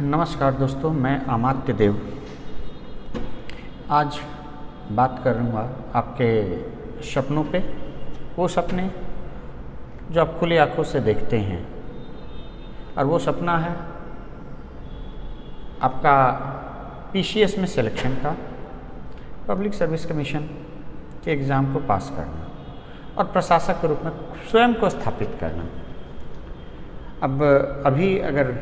नमस्कार दोस्तों, मैं अमात्य देव आज बात करूँगा आपके सपनों पे। वो सपने जो आप खुली आँखों से देखते हैं, और वो सपना है आपका पीसीएस में सिलेक्शन का, पब्लिक सर्विस कमीशन के एग्ज़ाम को पास करना और प्रशासक के रूप में स्वयं को स्थापित करना। अब अभी अगर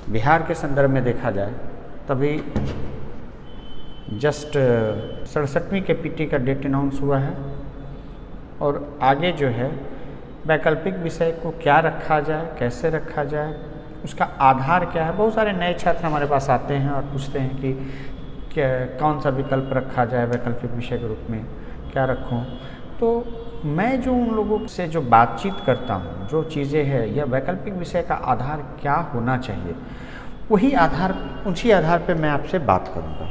बिहार के संदर्भ में देखा जाए, तभी जस्ट 67वीं के पीटी का डेट अनाउंस हुआ है, और आगे जो है वैकल्पिक विषय को क्या रखा जाए, कैसे रखा जाए, उसका आधार क्या है। बहुत सारे नए छात्र हमारे पास आते हैं और पूछते हैं कि क्या कौन सा विकल्प रखा जाए, वैकल्पिक विषय के रूप में क्या रखूं। तो मैं जो उन लोगों से जो बातचीत करता हूं, जो चीज़ें हैं, या वैकल्पिक विषय का आधार क्या होना चाहिए, उसी आधार पे मैं आपसे बात करूंगा।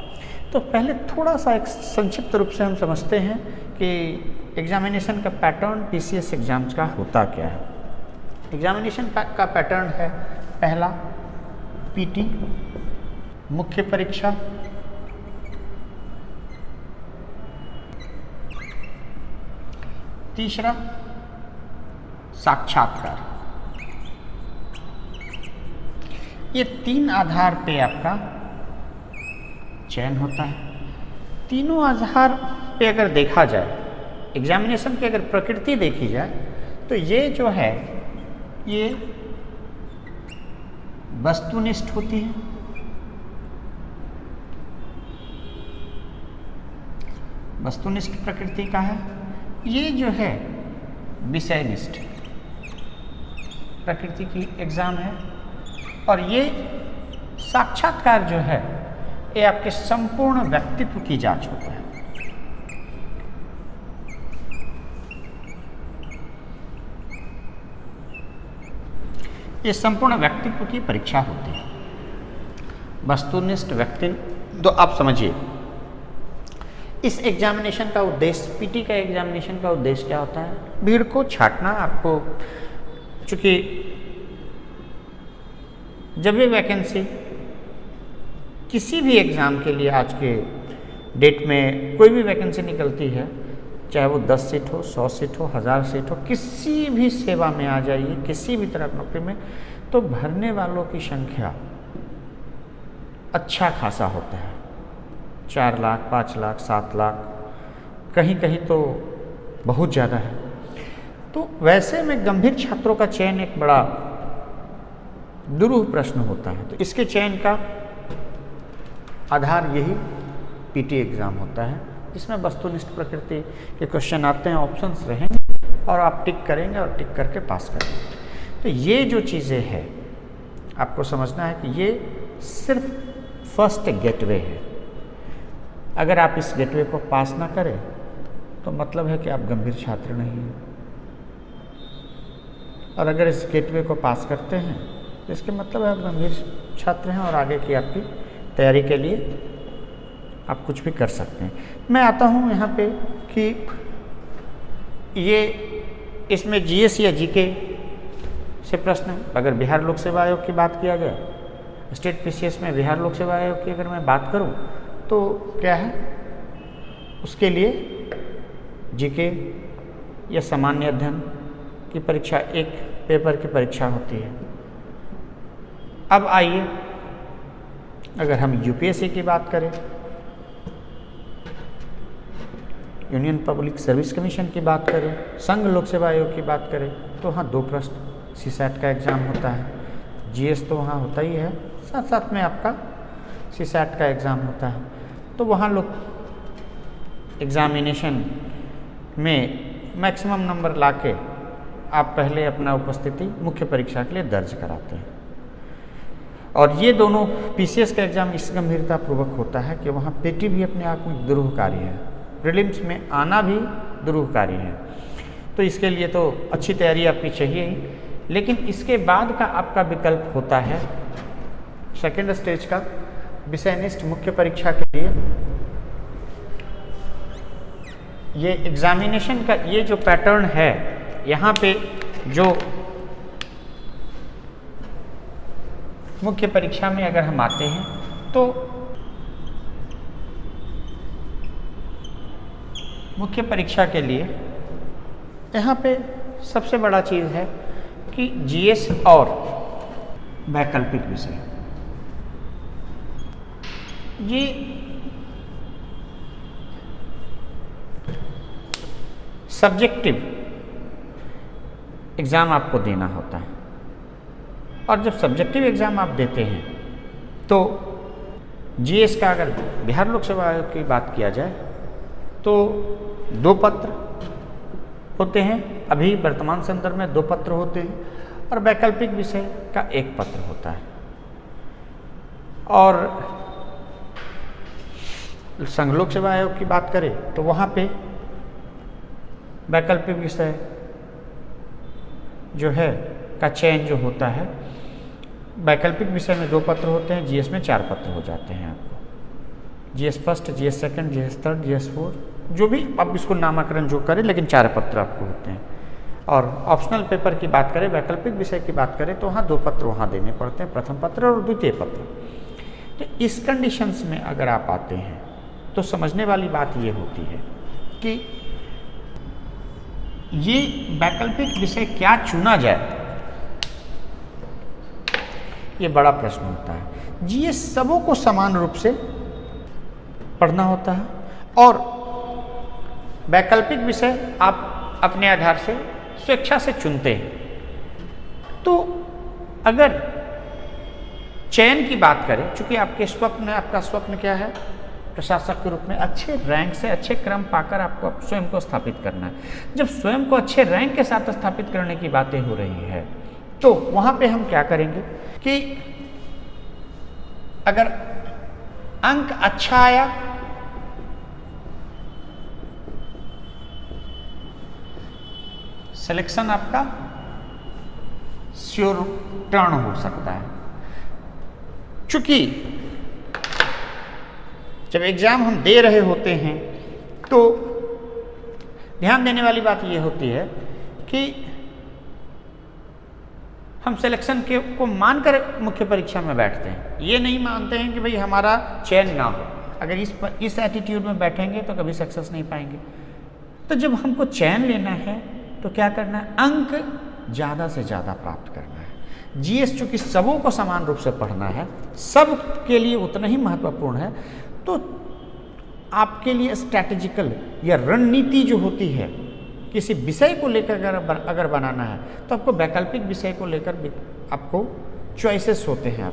तो पहले थोड़ा सा एक संक्षिप्त रूप से हम समझते हैं कि एग्जामिनेशन का पैटर्न पीसीएस एग्जाम्स का होता क्या है। एग्जामिनेशन का पैटर्न है, पहला पीटी मुख्य परीक्षा, तीसरा साक्षात्कार। ये तीन आधार पे आपका चयन होता है। तीनों आधार पे अगर देखा जाए, एग्जामिनेशन की अगर प्रकृति देखी जाए, तो ये जो है ये वस्तुनिष्ठ होती है, वस्तुनिष्ठ प्रकृति का है। ये जो है विषयनिष्ठ प्रकृति की एग्ज़ाम है, और ये साक्षात्कार जो है ये आपके संपूर्ण व्यक्तित्व की जांच होता है। ये संपूर्ण व्यक्तित्व की परीक्षा होती है, वस्तुनिष्ठ व्यक्ति। तो आप समझिए इस एग्जामिनेशन का उद्देश्य, पीटी का एग्जामिनेशन का उद्देश्य क्या होता है? भीड़ को छांटना। आपको चूंकि जब भी वैकेंसी किसी भी एग्ज़ाम के लिए आज के डेट में कोई भी वैकेंसी निकलती है, चाहे वो 10 सीट हो, 100 सीट हो, 1000 सीट हो, किसी भी सेवा में आ जाइए, किसी भी तरह की नौकरी में, तो भरने वालों की संख्या अच्छा खासा होता है। 4 लाख, 5 लाख, 7 लाख, कहीं कहीं तो बहुत ज़्यादा है। तो वैसे में गंभीर छात्रों का चयन एक बड़ा दुरूह प्रश्न होता है। तो इसके चयन का आधार यही पीटी एग्ज़ाम होता है, जिसमें वस्तुनिष्ठ प्रकृति के क्वेश्चन आते हैं, ऑप्शंस रहेंगे और आप टिक करेंगे और टिक करके पास करेंगे। तो ये जो चीज़ें हैं आपको समझना है कि ये सिर्फ फर्स्ट गेटवे है। अगर आप इस गेटवे को पास ना करें तो मतलब है कि आप गंभीर छात्र नहीं हैं, और अगर इस गेटवे को पास करते हैं तो इसके मतलब है आप गंभीर छात्र हैं और आगे की आपकी तैयारी के लिए आप कुछ भी कर सकते हैं। मैं आता हूँ यहाँ पे कि ये इसमें जीएस या जीके से प्रश्न, अगर बिहार लोक सेवा आयोग की बात किया जाए, स्टेट पीसीएस में बिहार लोक सेवा आयोग की अगर मैं बात करूं, तो क्या है उसके लिए जीके या सामान्य अध्ययन की परीक्षा, एक पेपर की परीक्षा होती है। अब आइए अगर हम यूपीएससी की बात करें, यूनियन पब्लिक सर्विस कमीशन की बात करें, संघ लोक सेवा आयोग की बात करें, तो वहाँ 2 प्रश्न सीसैट का एग्ज़ाम होता है। जीएस तो वहाँ होता ही है, साथ साथ में आपका सीसैट का एग्ज़ाम होता है। तो वहाँ लोग एग्ज़ामिनेशन में मैक्सिमम नंबर लाके आप पहले अपना उपस्थिति मुख्य परीक्षा के लिए दर्ज कराते हैं। और ये दोनों पीसीएस का एग्ज़ाम इस गंभीरता पूर्वक होता है कि वहाँ पीटी भी अपने आप में दुरूहकारी है, प्रीलिम्स में आना भी दुरूहकारी है। तो इसके लिए तो अच्छी तैयारी आपकी चाहिए ही, लेकिन इसके बाद का आपका विकल्प होता है सेकेंड स्टेज का विषयनिष्ठ मुख्य परीक्षा के लिए। ये एग्जामिनेशन का ये जो पैटर्न है, यहाँ पे जो मुख्य परीक्षा में अगर हम आते हैं तो मुख्य परीक्षा के लिए यहाँ पे सबसे बड़ा चीज़ है कि जीएस और वैकल्पिक विषय, ये सब्जेक्टिव एग्ज़ाम आपको देना होता है। और जब सब्जेक्टिव एग्ज़ाम आप देते हैं तो जीएस का अगर बिहार लोक सेवा आयोग की बात किया जाए तो 2 पत्र होते हैं, अभी वर्तमान संदर्भ में 2 पत्र होते हैं, और वैकल्पिक विषय का 1 पत्र होता है। और संघ लोक सेवा आयोग की बात करें तो वहाँ पे वैकल्पिक विषय जो है का चयन जो होता है, वैकल्पिक विषय में 2 पत्र होते हैं, जीएस में 4 पत्र हो जाते हैं आपको। GS first, GS second, GS third, GS fourth, जो भी आप इसको नामकरण जो करें, लेकिन 4 पत्र आपको होते हैं। और ऑप्शनल पेपर की बात करें, वैकल्पिक विषय की बात करें तो वहाँ 2 पत्र वहाँ देने पड़ते हैं, प्रथम पत्र और द्वितीय पत्र। तो इस कंडीशंस में अगर आप आते हैं तो समझने वाली बात ये होती है कि ये वैकल्पिक विषय क्या चुना जाए, ये बड़ा प्रश्न होता है। जीएस सबों को समान रूप से पढ़ना होता है और वैकल्पिक विषय आप अपने आधार से स्वेच्छा से चुनते हैं। तो अगर चयन की बात करें, चूंकि आपके स्वप्न, आपका स्वप्न क्या है, प्रशासक के रूप में अच्छे रैंक से अच्छे क्रम पाकर आपको स्वयं को स्थापित करना है। जब स्वयं को अच्छे रैंक के साथ स्थापित करने की बातें हो रही है तो वहाँ पे हम क्या करेंगे कि अगर अंक अच्छा आया सिलेक्शन आपका श्योर टर्न हो सकता है। चूंकि जब एग्जाम हम दे रहे होते हैं तो ध्यान देने वाली बात यह होती है कि हम सिलेक्शन को मानकर मुख्य परीक्षा में बैठते हैं, ये नहीं मानते हैं कि भाई हमारा चयन ना हो। अगर इस एटीट्यूड में बैठेंगे तो कभी सक्सेस नहीं पाएंगे। तो जब हमको चयन लेना है तो क्या करना है, अंक ज़्यादा से ज़्यादा प्राप्त करना है। जीएस चूँकि सबों को समान रूप से पढ़ना है, सब के लिए उतना ही महत्वपूर्ण है, तो आपके लिए स्ट्रैटेजिकल या रणनीति जो होती है किसी विषय को लेकर अगर बनाना है तो आपको वैकल्पिक विषय को लेकर आपको चॉइसेस होते हैं,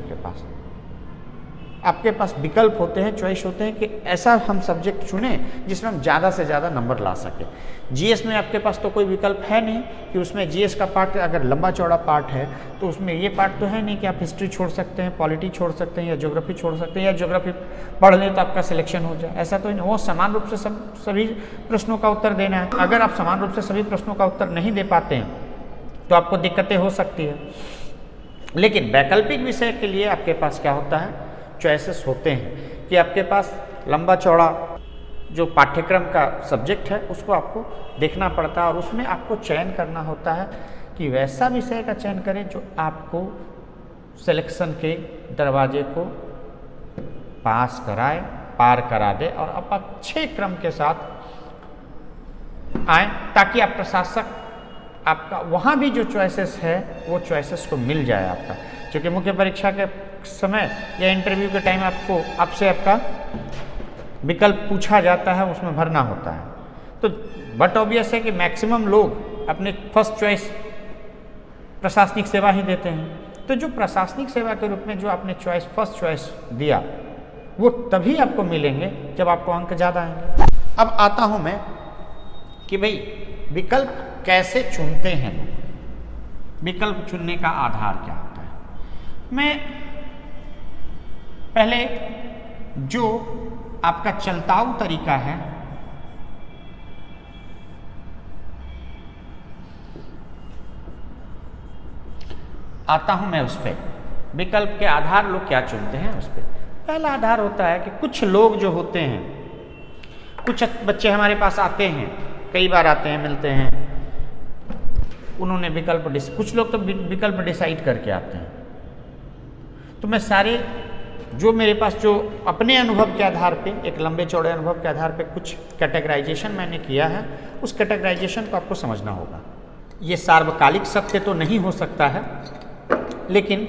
आपके पास विकल्प होते हैं, चॉइस होते हैं कि ऐसा हम सब्जेक्ट चुने जिसमें हम ज़्यादा से ज़्यादा नंबर ला सकें। जीएस में आपके पास तो कोई विकल्प है नहीं कि उसमें जीएस का पार्ट अगर लंबा चौड़ा पार्ट है तो उसमें ये पार्ट तो है नहीं कि आप हिस्ट्री छोड़ सकते हैं, पॉलिटी छोड़ सकते हैं या ज्योग्राफी छोड़ सकते हैं, या ज्योग्राफी पढ़ लें तो आपका सिलेक्शन हो जाए, ऐसा तो नहीं। वो समान रूप से सभी प्रश्नों का उत्तर देना है। अगर आप समान रूप से सभी प्रश्नों का उत्तर नहीं दे पाते हैं तो आपको दिक्कतें हो सकती है। लेकिन वैकल्पिक विषय के लिए आपके पास क्या होता है, चॉइसेस होते हैं कि आपके पास लंबा चौड़ा जो पाठ्यक्रम का सब्जेक्ट है उसको आपको देखना पड़ता है और उसमें आपको चयन करना होता है कि वैसा विषय का चयन करें जो आपको सिलेक्शन के दरवाजे को पार करा दे और आप अच्छे क्रम के साथ आए, ताकि आप प्रशासक आपका वहाँ भी जो चॉइसेस है वो चॉइसेस को मिल जाए आपका। क्योंकि मुख्य परीक्षा के समय या इंटरव्यू के टाइम आपसे आपका विकल्प पूछा जाता है, उसमें भरना होता है। तो बट ऑब्वियस है कि मैक्सिमम लोग अपने फर्स्ट चॉइस प्रशासनिक सेवा ही देते हैं। तो जो प्रशासनिक सेवा के रूप में जो आपने फर्स्ट चॉइस दिया वो तभी आपको मिलेंगे जब आपको अंक ज़्यादा आएंगे। अब आता हूँ मैं कि भाई विकल्प कैसे चुनते हैं, विकल्प चुनने का आधार क्या होता है। मैं पहले जो आपका चलताऊ तरीका है आता हूं मैं उस पर, विकल्प के आधार लोग क्या चुनते हैं उस पर। पहला आधार होता है कि कुछ लोग जो होते हैं, कुछ बच्चे हमारे पास आते हैं, कई बार आते हैं, मिलते हैं, उन्होंने कुछ लोग तो विकल्प डिसाइड करके आते हैं। तो मैं सारे जो मेरे पास जो अपने अनुभव के आधार पे, एक लंबे चौड़े अनुभव के आधार पे कुछ कैटेगराइजेशन मैंने किया है, उस कैटेगराइजेशन को आपको समझना होगा। ये सार्वकालिक सत्य तो नहीं हो सकता है, लेकिन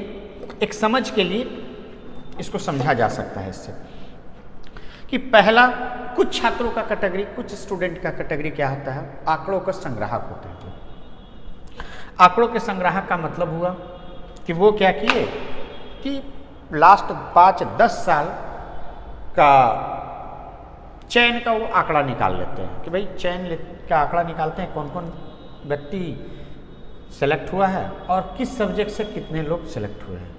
एक समझ के लिए इसको समझा जा सकता है इससे कि पहला, कुछ छात्रों का कैटेगरी, कुछ स्टूडेंट का कैटेगरी क्या होता है, आंकड़ों का संग्राहक होते हैं। आंकड़ों के संग्राहक का मतलब हुआ कि वो क्या किए कि लास्ट 5-10 साल का चयन का वो आंकड़ा निकाल लेते हैं कि भाई चयन का आंकड़ा निकालते हैं, कौन कौन व्यक्ति सेलेक्ट हुआ है और किस सब्जेक्ट से कितने लोग सेलेक्ट हुए हैं,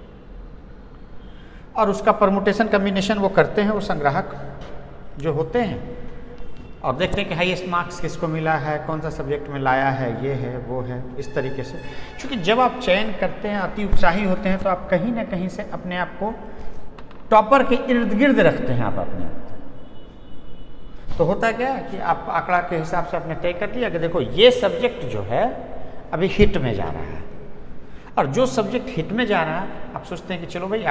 और उसका परमुटेशन कम्बिनेशन वो करते हैं, वो संग्राहक जो होते हैं, और देखते हैं कि हाईएस्ट मार्क्स किसको मिला है, कौन सा सब्जेक्ट में लाया है, ये है वो है, इस तरीके से। क्योंकि जब आप चयन करते हैं, अति उत्साही होते हैं, तो आप कहीं ना कहीं से अपने आप को टॉपर के इर्द गिर्द रखते हैं आप अपने आप को। तो होता क्या है कि आप आंकड़ा के हिसाब से आपने तय कर लिया कि देखो ये सब्जेक्ट जो है अभी हिट में जा रहा है, और जो सब्जेक्ट हिट में जा रहा है आप सोचते हैं कि चलो भाई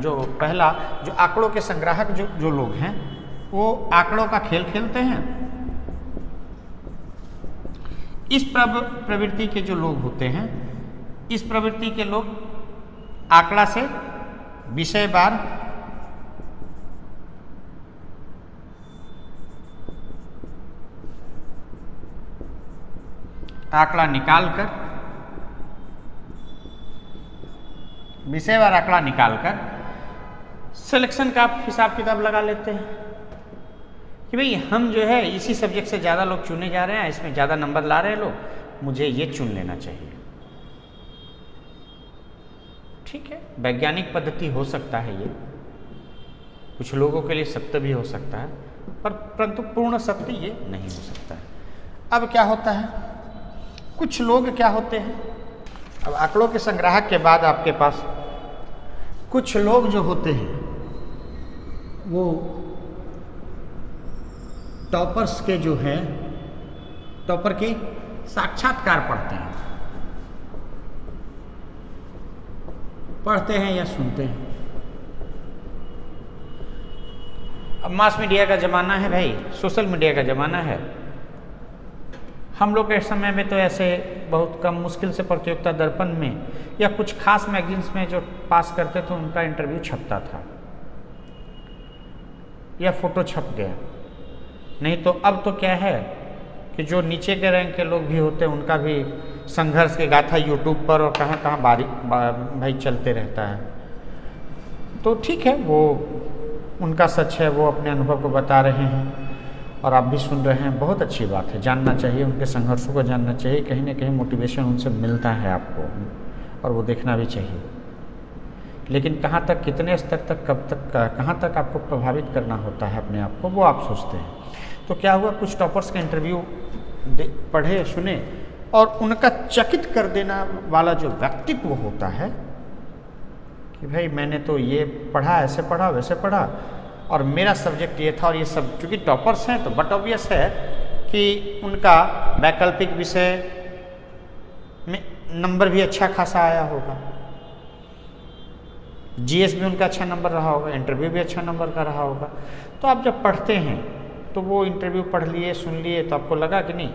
जो पहला जो आंकड़ों के संग्राहक जो लोग हैं वो आंकड़ों का खेल खेलते हैं। इस प्रवृत्ति के जो लोग होते हैं, इस प्रवृत्ति के लोग आंकड़ा से विषयवार आंकड़ा निकालकर, विषयवार आंकड़ा निकालकर सिलेक्शन का हिसाब किताब लगा लेते हैं कि भाई हम जो है इसी सब्जेक्ट से ज़्यादा लोग चुने जा रहे हैं, इसमें ज़्यादा नंबर ला रहे हैं लोग, मुझे ये चुन लेना चाहिए। ठीक है, वैज्ञानिक पद्धति हो सकता है ये, कुछ लोगों के लिए सत्य भी हो सकता है, परंतु पूर्ण सत्य ये नहीं हो सकता है। अब क्या होता है, कुछ लोग क्या होते हैं, अब आंकड़ों के संग्राहक के बाद आपके पास कुछ लोग जो होते हैं वो टॉपर्स के जो हैं, टॉपर के साक्षात्कार पढ़ते हैं या सुनते हैं। अब मास मीडिया का ज़माना है भाई, सोशल मीडिया का ज़माना है। हम लोग के समय में तो ऐसे बहुत कम मुश्किल से प्रतियोगिता दर्पण में या कुछ खास मैगजीन्स में जो पास करते थे उनका इंटरव्यू छपता था या फोटो छप गया। नहीं तो अब तो क्या है कि जो नीचे के रैंक के लोग भी होते हैं उनका भी संघर्ष के गाथा यूट्यूब पर और कहाँ कहाँ भाई चलते रहता है। तो ठीक है, वो उनका सच है, वो अपने अनुभव को बता रहे हैं और आप भी सुन रहे हैं, बहुत अच्छी बात है, जानना चाहिए, उनके संघर्षों को जानना चाहिए, कहीं ना कहीं मोटिवेशन उनसे मिलता है आपको और वो देखना भी चाहिए। लेकिन कहाँ तक, कितने स्तर तक, कब तक, कहाँ तक आपको प्रभावित करना होता है अपने आप को, वो आप सोचते हैं। तो क्या हुआ, कुछ टॉपर्स का इंटरव्यू पढ़े सुने और उनका चकित कर देना वाला जो व्यक्तित्व होता है कि भाई मैंने तो ये पढ़ा, ऐसे पढ़ा, वैसे पढ़ा और मेरा सब्जेक्ट ये था और ये सब, चूँकि टॉपर्स हैं तो बट ऑब्वियस है कि उनका वैकल्पिक विषय में नंबर भी अच्छा खासा आया होगा, जीएस भी उनका अच्छा नंबर रहा होगा, इंटरव्यू भी अच्छा नंबर का रहा होगा। तो आप जब पढ़ते हैं तो वो इंटरव्यू पढ़ लिए, सुन लिए, तो आपको लगा कि नहीं,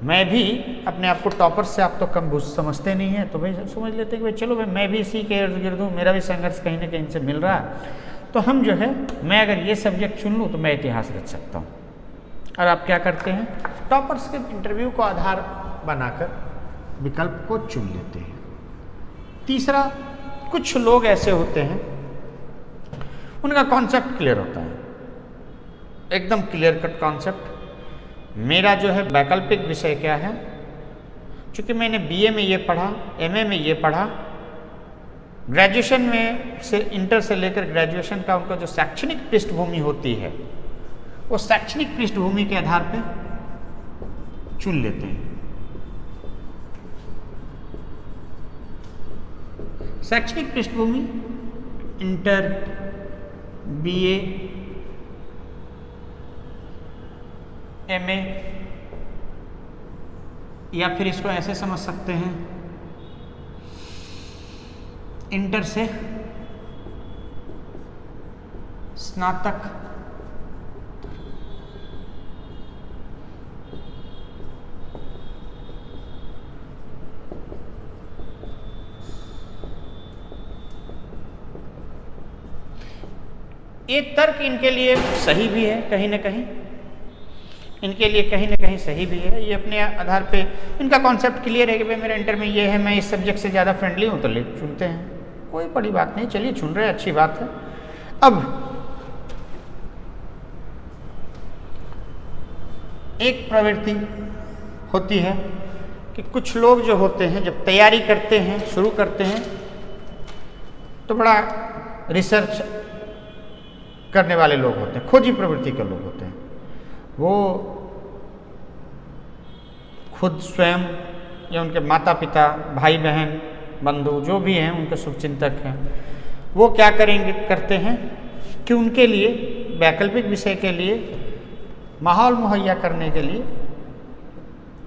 मैं भी अपने आप को टॉपर से आप तो कम समझते नहीं हैं, तो भाई समझ लेते हैं कि भाई चलो भाई मैं भी इसी के इर्द गिर्द हूँ, मेरा भी संघर्ष कहीं ना कहीं से मिल रहा है, तो हम जो है, मैं अगर ये सब्जेक्ट चुन लूँ तो मैं इतिहास रच सकता हूँ। और आप क्या करते हैं, टॉपर्स के इंटरव्यू को आधार बनाकर विकल्प को चुन लेते हैं। तीसरा, कुछ लोग ऐसे होते हैं उनका कॉन्सेप्ट क्लियर होता है, एकदम क्लियर कट कॉन्सेप्ट। मेरा जो है वैकल्पिक विषय क्या है, चूँकि मैंने बीए में ये पढ़ा, एमए में ये पढ़ा, ग्रेजुएशन में से इंटर से लेकर ग्रेजुएशन का उनका जो शैक्षणिक पृष्ठभूमि होती है, वो शैक्षणिक पृष्ठभूमि के आधार पे चुन लेते हैं। शैक्षणिक पृष्ठभूमि इंटर, बीए, एमए, या फिर इसको ऐसे समझ सकते हैं, इंटर से स्नातक ये तर्क इनके लिए सही भी है कहीं ना कहीं, इनके लिए कहीं ना कहीं सही भी है। ये अपने आधार पे इनका कॉन्सेप्ट क्लियर है कि भाई मेरे इंटर में ये है, मैं इस सब्जेक्ट से ज़्यादा फ्रेंडली हूँ तो ले चुनते हैं, कोई बड़ी बात नहीं, चलिए चुन रहे हैं, अच्छी बात है। अब एक प्रवृत्ति होती है कि कुछ लोग जो होते हैं जब तैयारी करते हैं, शुरू करते हैं, तो बड़ा रिसर्च करने वाले लोग होते हैं, खोजी प्रवृत्ति के लोग होते हैं। वो खुद स्वयं या उनके माता पिता, भाई बहन, बंधु जो भी हैं, उनके शुभचिंतक हैं, वो क्या करते हैं कि उनके लिए वैकल्पिक विषय के लिए माहौल मुहैया करने के लिए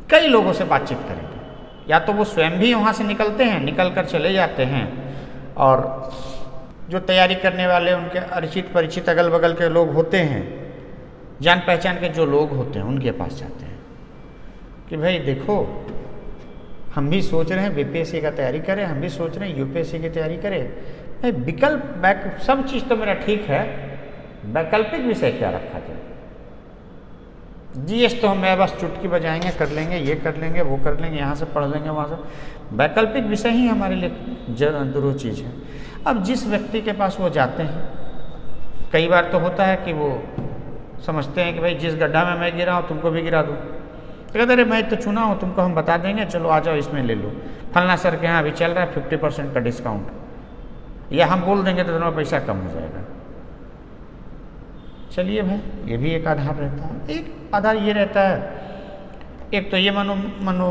कई लोगों से बातचीत करेंगे। या तो वो स्वयं भी वहाँ से निकलते हैं, निकल कर चले जाते हैं, और जो तैयारी करने वाले उनके परिचित परिचित अगल बगल के लोग होते हैं, जान पहचान के जो लोग होते हैं, उनके पास जाते हैं कि भाई देखो, हम भी सोच रहे हैं बीपीएससी का तैयारी करें, हम भी सोच रहे हैं यूपीएससी की तैयारी करें, भाई विकल्प सब चीज़ तो मेरा ठीक है, वैकल्पिक विषय क्या रखा जाए। जीएस तो हम बस चुटकी बजाएंगे, कर लेंगे, ये कर लेंगे, वो कर लेंगे, यहाँ से पढ़ लेंगे, वहाँ से। वैकल्पिक विषय ही हमारे लिए जरूरी चीज़ है। अब जिस व्यक्ति के पास वो जाते हैं, कई बार तो होता है कि वो समझते हैं कि भाई जिस गड्ढा में मैं गिरा हूँ तुमको भी गिरा दूँ, तो कहते अरे मैं तो चुना हूँ, तुमको हम बता देंगे, चलो आ जाओ इसमें ले लो, फलना सर के यहाँ अभी चल रहा है 50% का डिस्काउंट, या हम बोल देंगे तो तुम्हारा पैसा कम हो जाएगा। चलिए भाई, ये भी एक आधार रहता है। एक आधार ये रहता है, एक तो ये मनो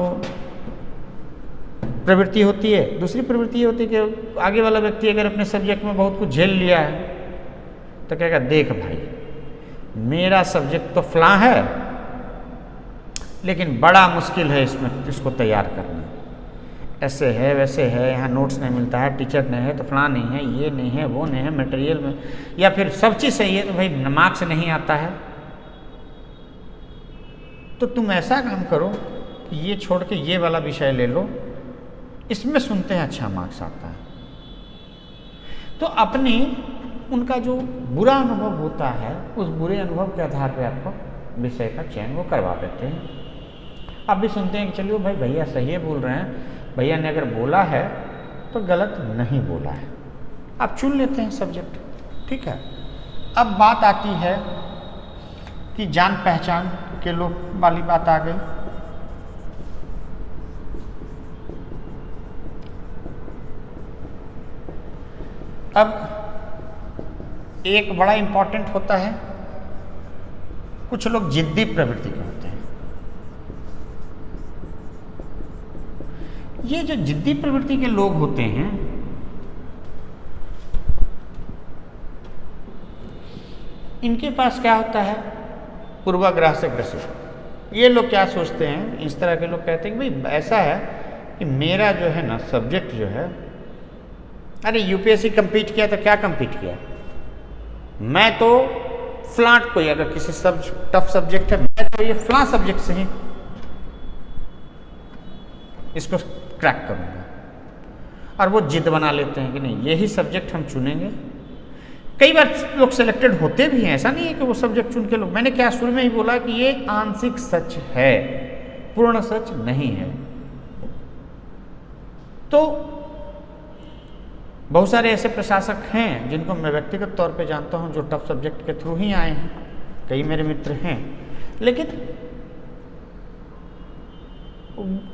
प्रवृत्ति होती है, दूसरी प्रवृत्ति ये होती है कि आगे वाला व्यक्ति अगर अपने सब्जेक्ट में बहुत कुछ झेल लिया है तो कहेगा देख भाई, मेरा सब्जेक्ट तो फलां है, लेकिन बड़ा मुश्किल है इसमें इसको तैयार करना, ऐसे है वैसे है, यहाँ नोट्स नहीं मिलता है, टीचर नहीं है, तो फलां नहीं है, ये नहीं है, वो नहीं है, मटेरियल में, या फिर सब चीज़ सही है तो भाई मार्क्स नहीं आता है। तो तुम ऐसा काम करो कि ये छोड़ के ये वाला विषय ले लो, इसमें सुनते हैं अच्छा मार्क्स आता है। तो अपनी उनका जो बुरा अनुभव होता है, उस बुरे अनुभव के आधार पे आपको विषय का चयन वो करवा देते हैं। आप भी सुनते हैं कि चलिए भाई भैया सही है बोल रहे हैं, भैया ने अगर बोला है तो गलत नहीं बोला है, आप चुन लेते हैं सब्जेक्ट, ठीक है। अब बात आती है कि जान पहचान के लोग वाली बात आ गई। अब एक बड़ा इंपॉर्टेंट होता है, कुछ लोग जिद्दी प्रवृत्ति के होते हैं। ये जो जिद्दी प्रवृत्ति के लोग होते हैं, इनके पास क्या होता है, पूर्वाग्रह से ग्रसित। ये लोग क्या सोचते हैं, इस तरह के लोग कहते हैं कि भाई ऐसा है कि मेरा जो है ना सब्जेक्ट जो है, अरे यूपीएससी कंपीट किया तो क्या कंपीट किया, मैं तो फ्लाट कोई अगर किसी टफ सब्जेक्ट है, मैं तो ये फ्लां सब्जेक्ट से ही इसको क्रैक करूंगा, और वो जिद बना लेते हैं कि नहीं यही सब्जेक्ट हम चुनेंगे। कई बार लोग सिलेक्टेड होते भी हैं, ऐसा नहीं है कि वो सब्जेक्ट चुन के लोग, मैंने क्या शुरू में ही बोला कि ये आंशिक सच है, पूर्ण सच नहीं है। तो बहुत सारे ऐसे प्रशासक हैं जिनको मैं व्यक्तिगत तौर पे जानता हूं, जो टफ सब्जेक्ट के थ्रू ही आए हैं, कई मेरे मित्र हैं, लेकिन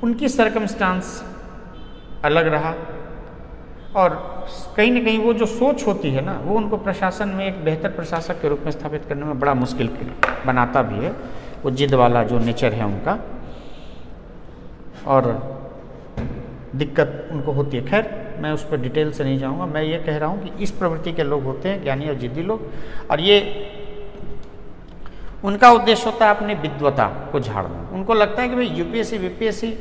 उनकी सर्कमस्टांस अलग रहा, और कहीं ना कहीं वो जो सोच होती है ना, वो उनको प्रशासन में एक बेहतर प्रशासक के रूप में स्थापित करने में बड़ा मुश्किल बनाता भी है, वो जिद वाला जो नेचर है उनका, और दिक्कत उनको होती है। खैर मैं उस पर डिटेल से नहीं जाऊंगा, मैं ये कह रहा हूँ कि इस प्रवृत्ति के लोग होते हैं ज्ञानी और जिद्दी लोग, और ये उनका उद्देश्य होता है अपनी विद्वता को झाड़ना। उनको लगता है कि भाई यूपीएससी बीपीएससी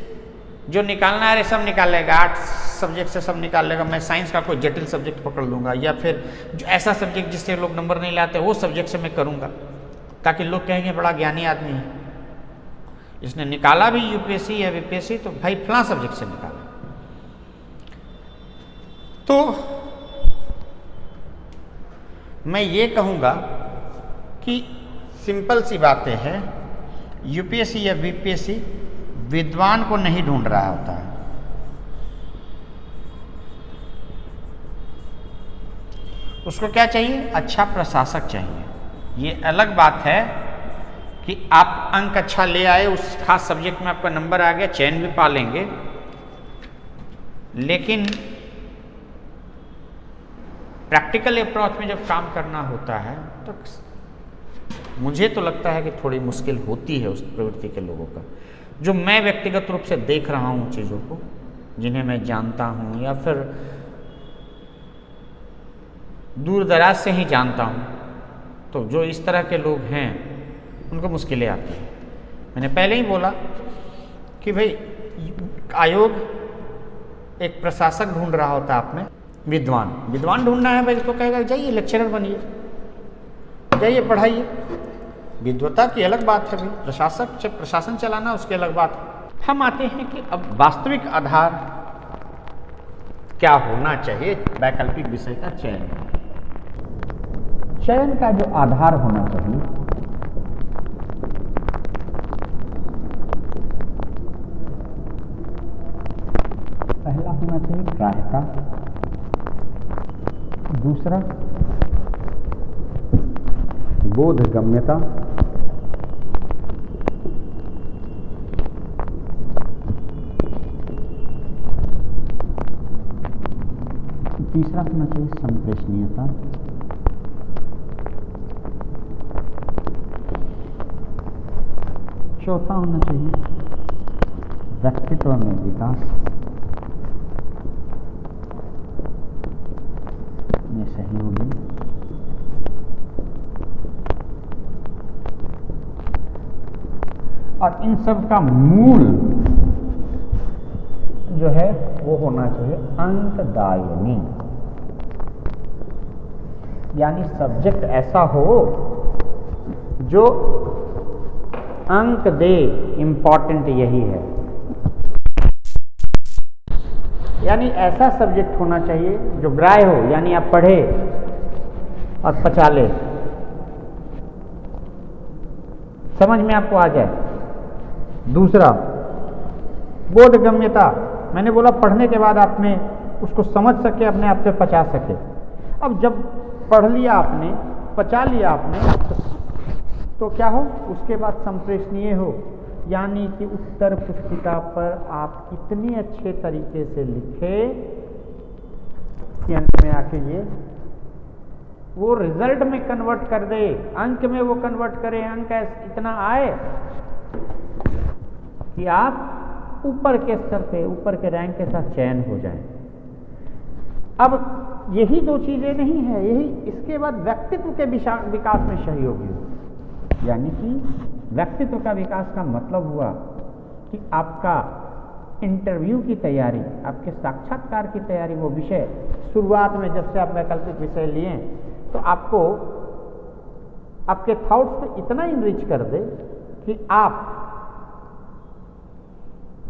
जो निकालना है सब निकाल लेगा, 8 सब्जेक्ट से सब निकाल लेगा। मैं साइंस का कोई जटिल सब्जेक्ट पकड़ लूँगा, या फिर जो ऐसा सब्जेक्ट जिससे लोग नंबर नहीं लाते वो सब्जेक्ट से मैं करूँगा, ताकि लोग कहेंगे बड़ा ज्ञानी आदमी है, इसने निकाला भी यूपीएससी या बीपीएससी तो भाई फलां सब्जेक्ट से निकाला। तो मैं ये कहूँगा कि सिंपल सी बातें हैं, यूपीएससी या बीपीएससी विद्वान को नहीं ढूंढ रहा होता है, उसको क्या चाहिए? अच्छा प्रशासक चाहिए। ये अलग बात है कि आप अंक अच्छा ले आए, उस खास सब्जेक्ट में आपका नंबर आ गया, चयन भी पा लेंगे, लेकिन प्रैक्टिकल अप्रोच में जब काम करना होता है तो मुझे तो लगता है कि थोड़ी मुश्किल होती है उस प्रवृत्ति के लोगों का, जो मैं व्यक्तिगत रूप से देख रहा हूँ चीज़ों को, जिन्हें मैं जानता हूँ या फिर दूर दराज से ही जानता हूँ। तो जो इस तरह के लोग हैं उनको मुश्किलें आती हैं। मैंने पहले ही बोला कि भाई आयोग एक प्रशासक ढूंढ रहा होता है, आप में विद्वान ढूंढना है भाई, तो कहेगा जाइए लेक्चरर बनिए, जाइए पढ़ाइए। विद्वता की अलग बात है भाई, प्रशासक से प्रशासन चलाना उसकी अलग बात है। हम आते हैं कि अब वास्तविक आधार क्या होना चाहिए वैकल्पिक विषय का चयन का जो आधार होना चाहिए, पहला होना चाहिए ग्राह्यता, दूसरा बोधगम्यता, तीसरा होना चाहिए संप्रेषणीयता, चौथा होना चाहिए व्यक्तित्व में विकास में सहयोगी, और इन सब का मूल जो है वो होना चाहिए अंकदायिनी, यानी सब्जेक्ट ऐसा हो जो अंक दे। इंपॉर्टेंट यही है, यानी ऐसा सब्जेक्ट होना चाहिए जो ग्राह्य हो, यानी आप पढ़े और पचा ले, समझ में आपको आ जाए। दूसरा बोधगम्यता, मैंने बोला पढ़ने के बाद आपने उसको समझ सके, अपने आप से पचा सके। अब जब पढ़ लिया आपने, पचा लिया आपने, तो क्या हो, उसके बाद संप्रेषणीय हो, यानी कि उत्तर पुस्तिका पर आप इतने अच्छे तरीके से लिखे कि अंत में आके ये वो रिजल्ट में कन्वर्ट कर दे, अंक में वो कन्वर्ट करे, अंक इतना आए कि आप ऊपर के स्तर पे, ऊपर के रैंक के साथ चयन हो जाए। अब यही दो चीजें नहीं है, यही इसके बाद व्यक्तित्व के विकास में सहयोगी हो, यानी कि व्यक्तित्व का विकास का मतलब हुआ कि आपका इंटरव्यू की तैयारी, आपके साक्षात्कार की तैयारी, वो विषय शुरुआत में जब से आप वैकल्पिक विषय लिए तो आपको आपके थॉट्स पे इतना इनरिच कर दे कि आप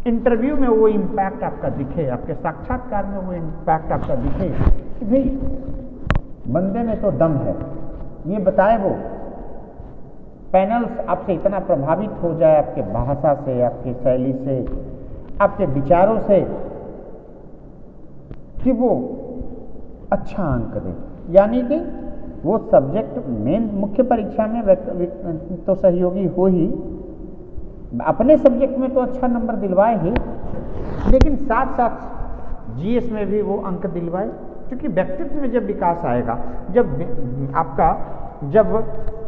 इंटरव्यू में वो इम्पैक्ट आपका दिखे, आपके साक्षात्कार में वो इम्पैक्ट आपका दिखे कि भाई बंदे में तो दम है, ये बताए वो पैनल्स आपसे इतना प्रभावित हो जाए, आपके भाषा से, आपकी शैली से, आपके विचारों से, कि वो अच्छा अंक दे। यानी कि वो सब्जेक्ट मेन मुख्य परीक्षा में तो सहयोगी हो ही, अपने सब्जेक्ट में तो अच्छा नंबर दिलवाए ही, लेकिन साथ साथ जीएस में भी वो अंक दिलवाए, क्योंकि व्यक्तित्व में जब विकास आएगा, जब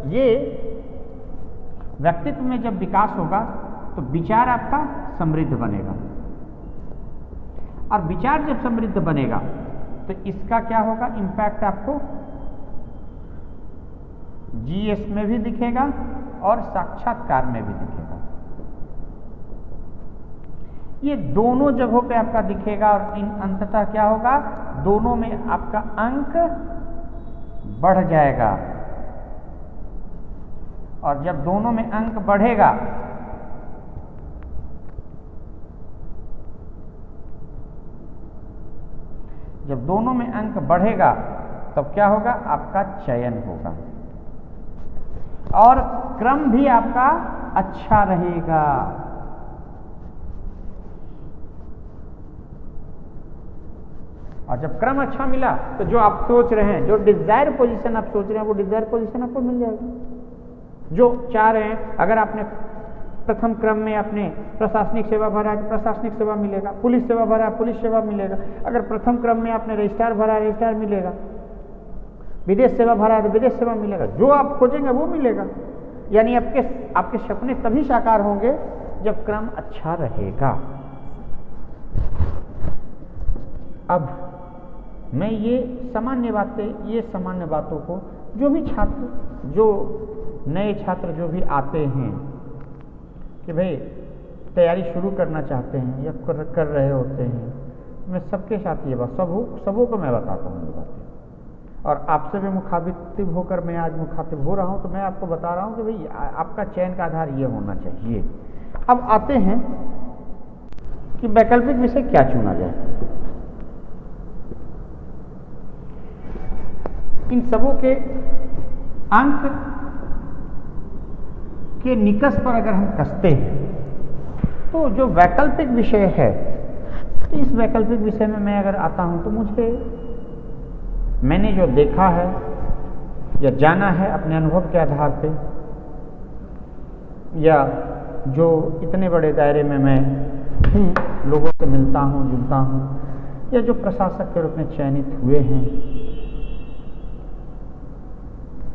ये व्यक्तित्व में जब विकास होगा तो विचार आपका समृद्ध बनेगा, और विचार जब समृद्ध बनेगा तो इसका क्या होगा, इम्पैक्ट आपको जीएस में भी दिखेगा और साक्षात्कार में भी दिखेगा। ये दोनों जगहों पे आपका दिखेगा और इन अंततः क्या होगा, दोनों में आपका अंक बढ़ जाएगा। और जब दोनों में अंक बढ़ेगा जब दोनों में अंक बढ़ेगा तब क्या होगा, आपका चयन होगा और क्रम भी आपका अच्छा रहेगा। और जब क्रम अच्छा मिला तो जो आप सोच रहे हैं, जो डिजायर पोजीशन आप सोच रहे हैं, वो डिजायर पोजीशन आपको मिल जाएगी। जो चाह रहे हैं, अगर आपने प्रथम क्रम में आपने प्रशासनिक सेवा भरा है तो प्रशासनिक सेवा मिलेगा, पुलिस सेवा भरा है पुलिस सेवा मिलेगा, अगर प्रथम क्रम में आपने रजिस्ट्रार भरा है रजिस्ट्रार मिलेगा, विदेश सेवा भरा है तो विदेश सेवा मिलेगा। जो आप खोजेंगे वो मिलेगा। यानी आपके सपने तभी साकार होंगे जब क्रम अच्छा रहेगा। अब मैं ये सामान्य बातों को जो भी छात्र, जो नए छात्र जो भी आते हैं कि भाई तैयारी शुरू करना चाहते हैं या कर रहे होते हैं, मैं सबके साथ ये बात सबों को मैं बताता हूँ ये बातें। और आपसे भी मुखातिब होकर मैं आज मुखातिब हो रहा हूँ तो मैं आपको बता रहा हूँ कि भाई आपका चयन का आधार ये होना चाहिए। अब आते हैं कि वैकल्पिक विषय क्या चुना जाए। इन सबों के अंक के निकष पर अगर हम कसते हैं तो जो वैकल्पिक विषय है, तो इस वैकल्पिक विषय में मैं अगर आता हूं तो मैंने जो देखा है या जाना है अपने अनुभव के आधार पे, या जो इतने बड़े दायरे में मैं लोगों से मिलता हूं, जुड़ता हूं, या जो प्रशासक के रूप में चयनित हुए हैं,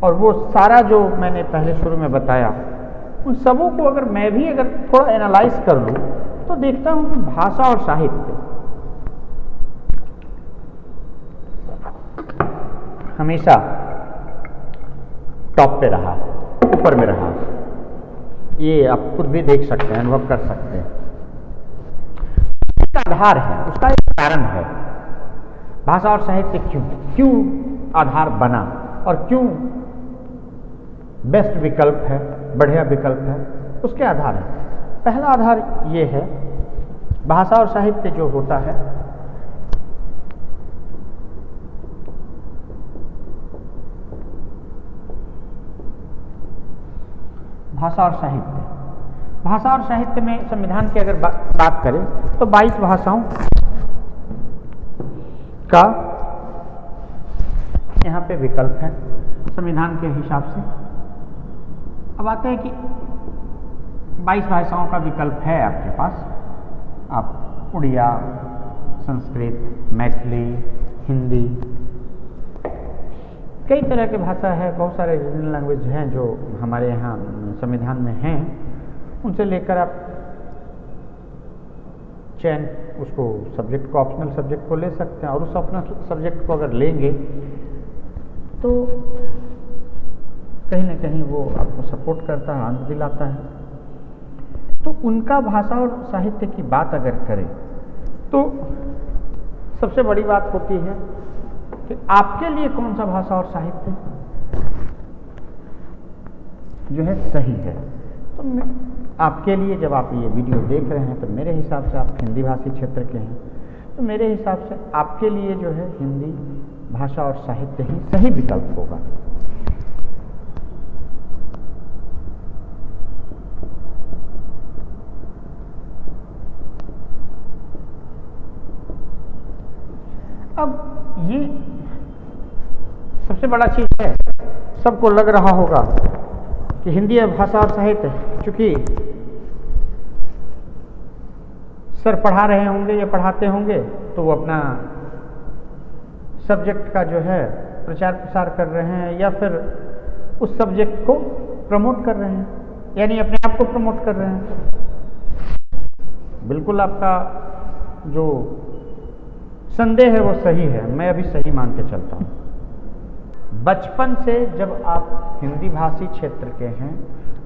और वो सारा जो मैंने पहले शुरू में बताया, उन सबों को अगर मैं भी थोड़ा एनालाइज कर लूँ तो देखता हूँ कि भाषा और साहित्य हमेशा टॉप पे रहा, ऊपर में रहा। ये आप खुद भी देख सकते हैं, अनुभव कर सकते हैं। उसका आधार है, उसका एक कारण है। भाषा और साहित्य क्यों आधार बना और क्यों बेस्ट विकल्प है, बढ़िया विकल्प है, उसके आधार है। पहला आधार ये है, भाषा और साहित्य जो होता है भाषा और साहित्य में संविधान की अगर बात करें तो 22 भाषाओं का यहाँ पे विकल्प है संविधान के हिसाब से। अब आते हैं कि 22 भाषाओं का विकल्प है आपके पास। आप उड़िया, संस्कृत, मैथिली, हिंदी, कई तरह के भाषा है, बहुत सारे रीजनल लैंग्वेज हैं जो हमारे यहाँ संविधान में हैं। उनसे लेकर आप चयन उसको सब्जेक्ट को, ऑप्शनल सब्जेक्ट को ले सकते हैं, और उस ऑप्शनल सब्जेक्ट को अगर लेंगे तो कहीं ना कहीं वो आपको सपोर्ट करता है, आनंद दिलाता है। तो उनका भाषा और साहित्य की बात अगर करें तो सबसे बड़ी बात होती है कि आपके लिए कौन सा भाषा और साहित्य जो है सही है। तो आपके लिए, जब आप ये वीडियो देख रहे हैं तो मेरे हिसाब से आप हिंदी भाषी क्षेत्र के हैं, तो मेरे हिसाब से आपके लिए जो है हिंदी भाषा और साहित्य ही सही विकल्प होगा। अब ये सबसे बड़ा चीज़ है, सबको लग रहा होगा कि हिंदी भाषा और साहित्य, चूँकि सर पढ़ा रहे होंगे या पढ़ाते होंगे तो वो अपना सब्जेक्ट का जो है प्रचार प्रसार कर रहे हैं या फिर उस सब्जेक्ट को प्रमोट कर रहे हैं, यानी अपने आप को प्रमोट कर रहे हैं। बिल्कुल आपका जो संदेह है वो सही है, मैं अभी सही मान के चलता हूँ। बचपन से जब आप हिंदी भाषी क्षेत्र के हैं,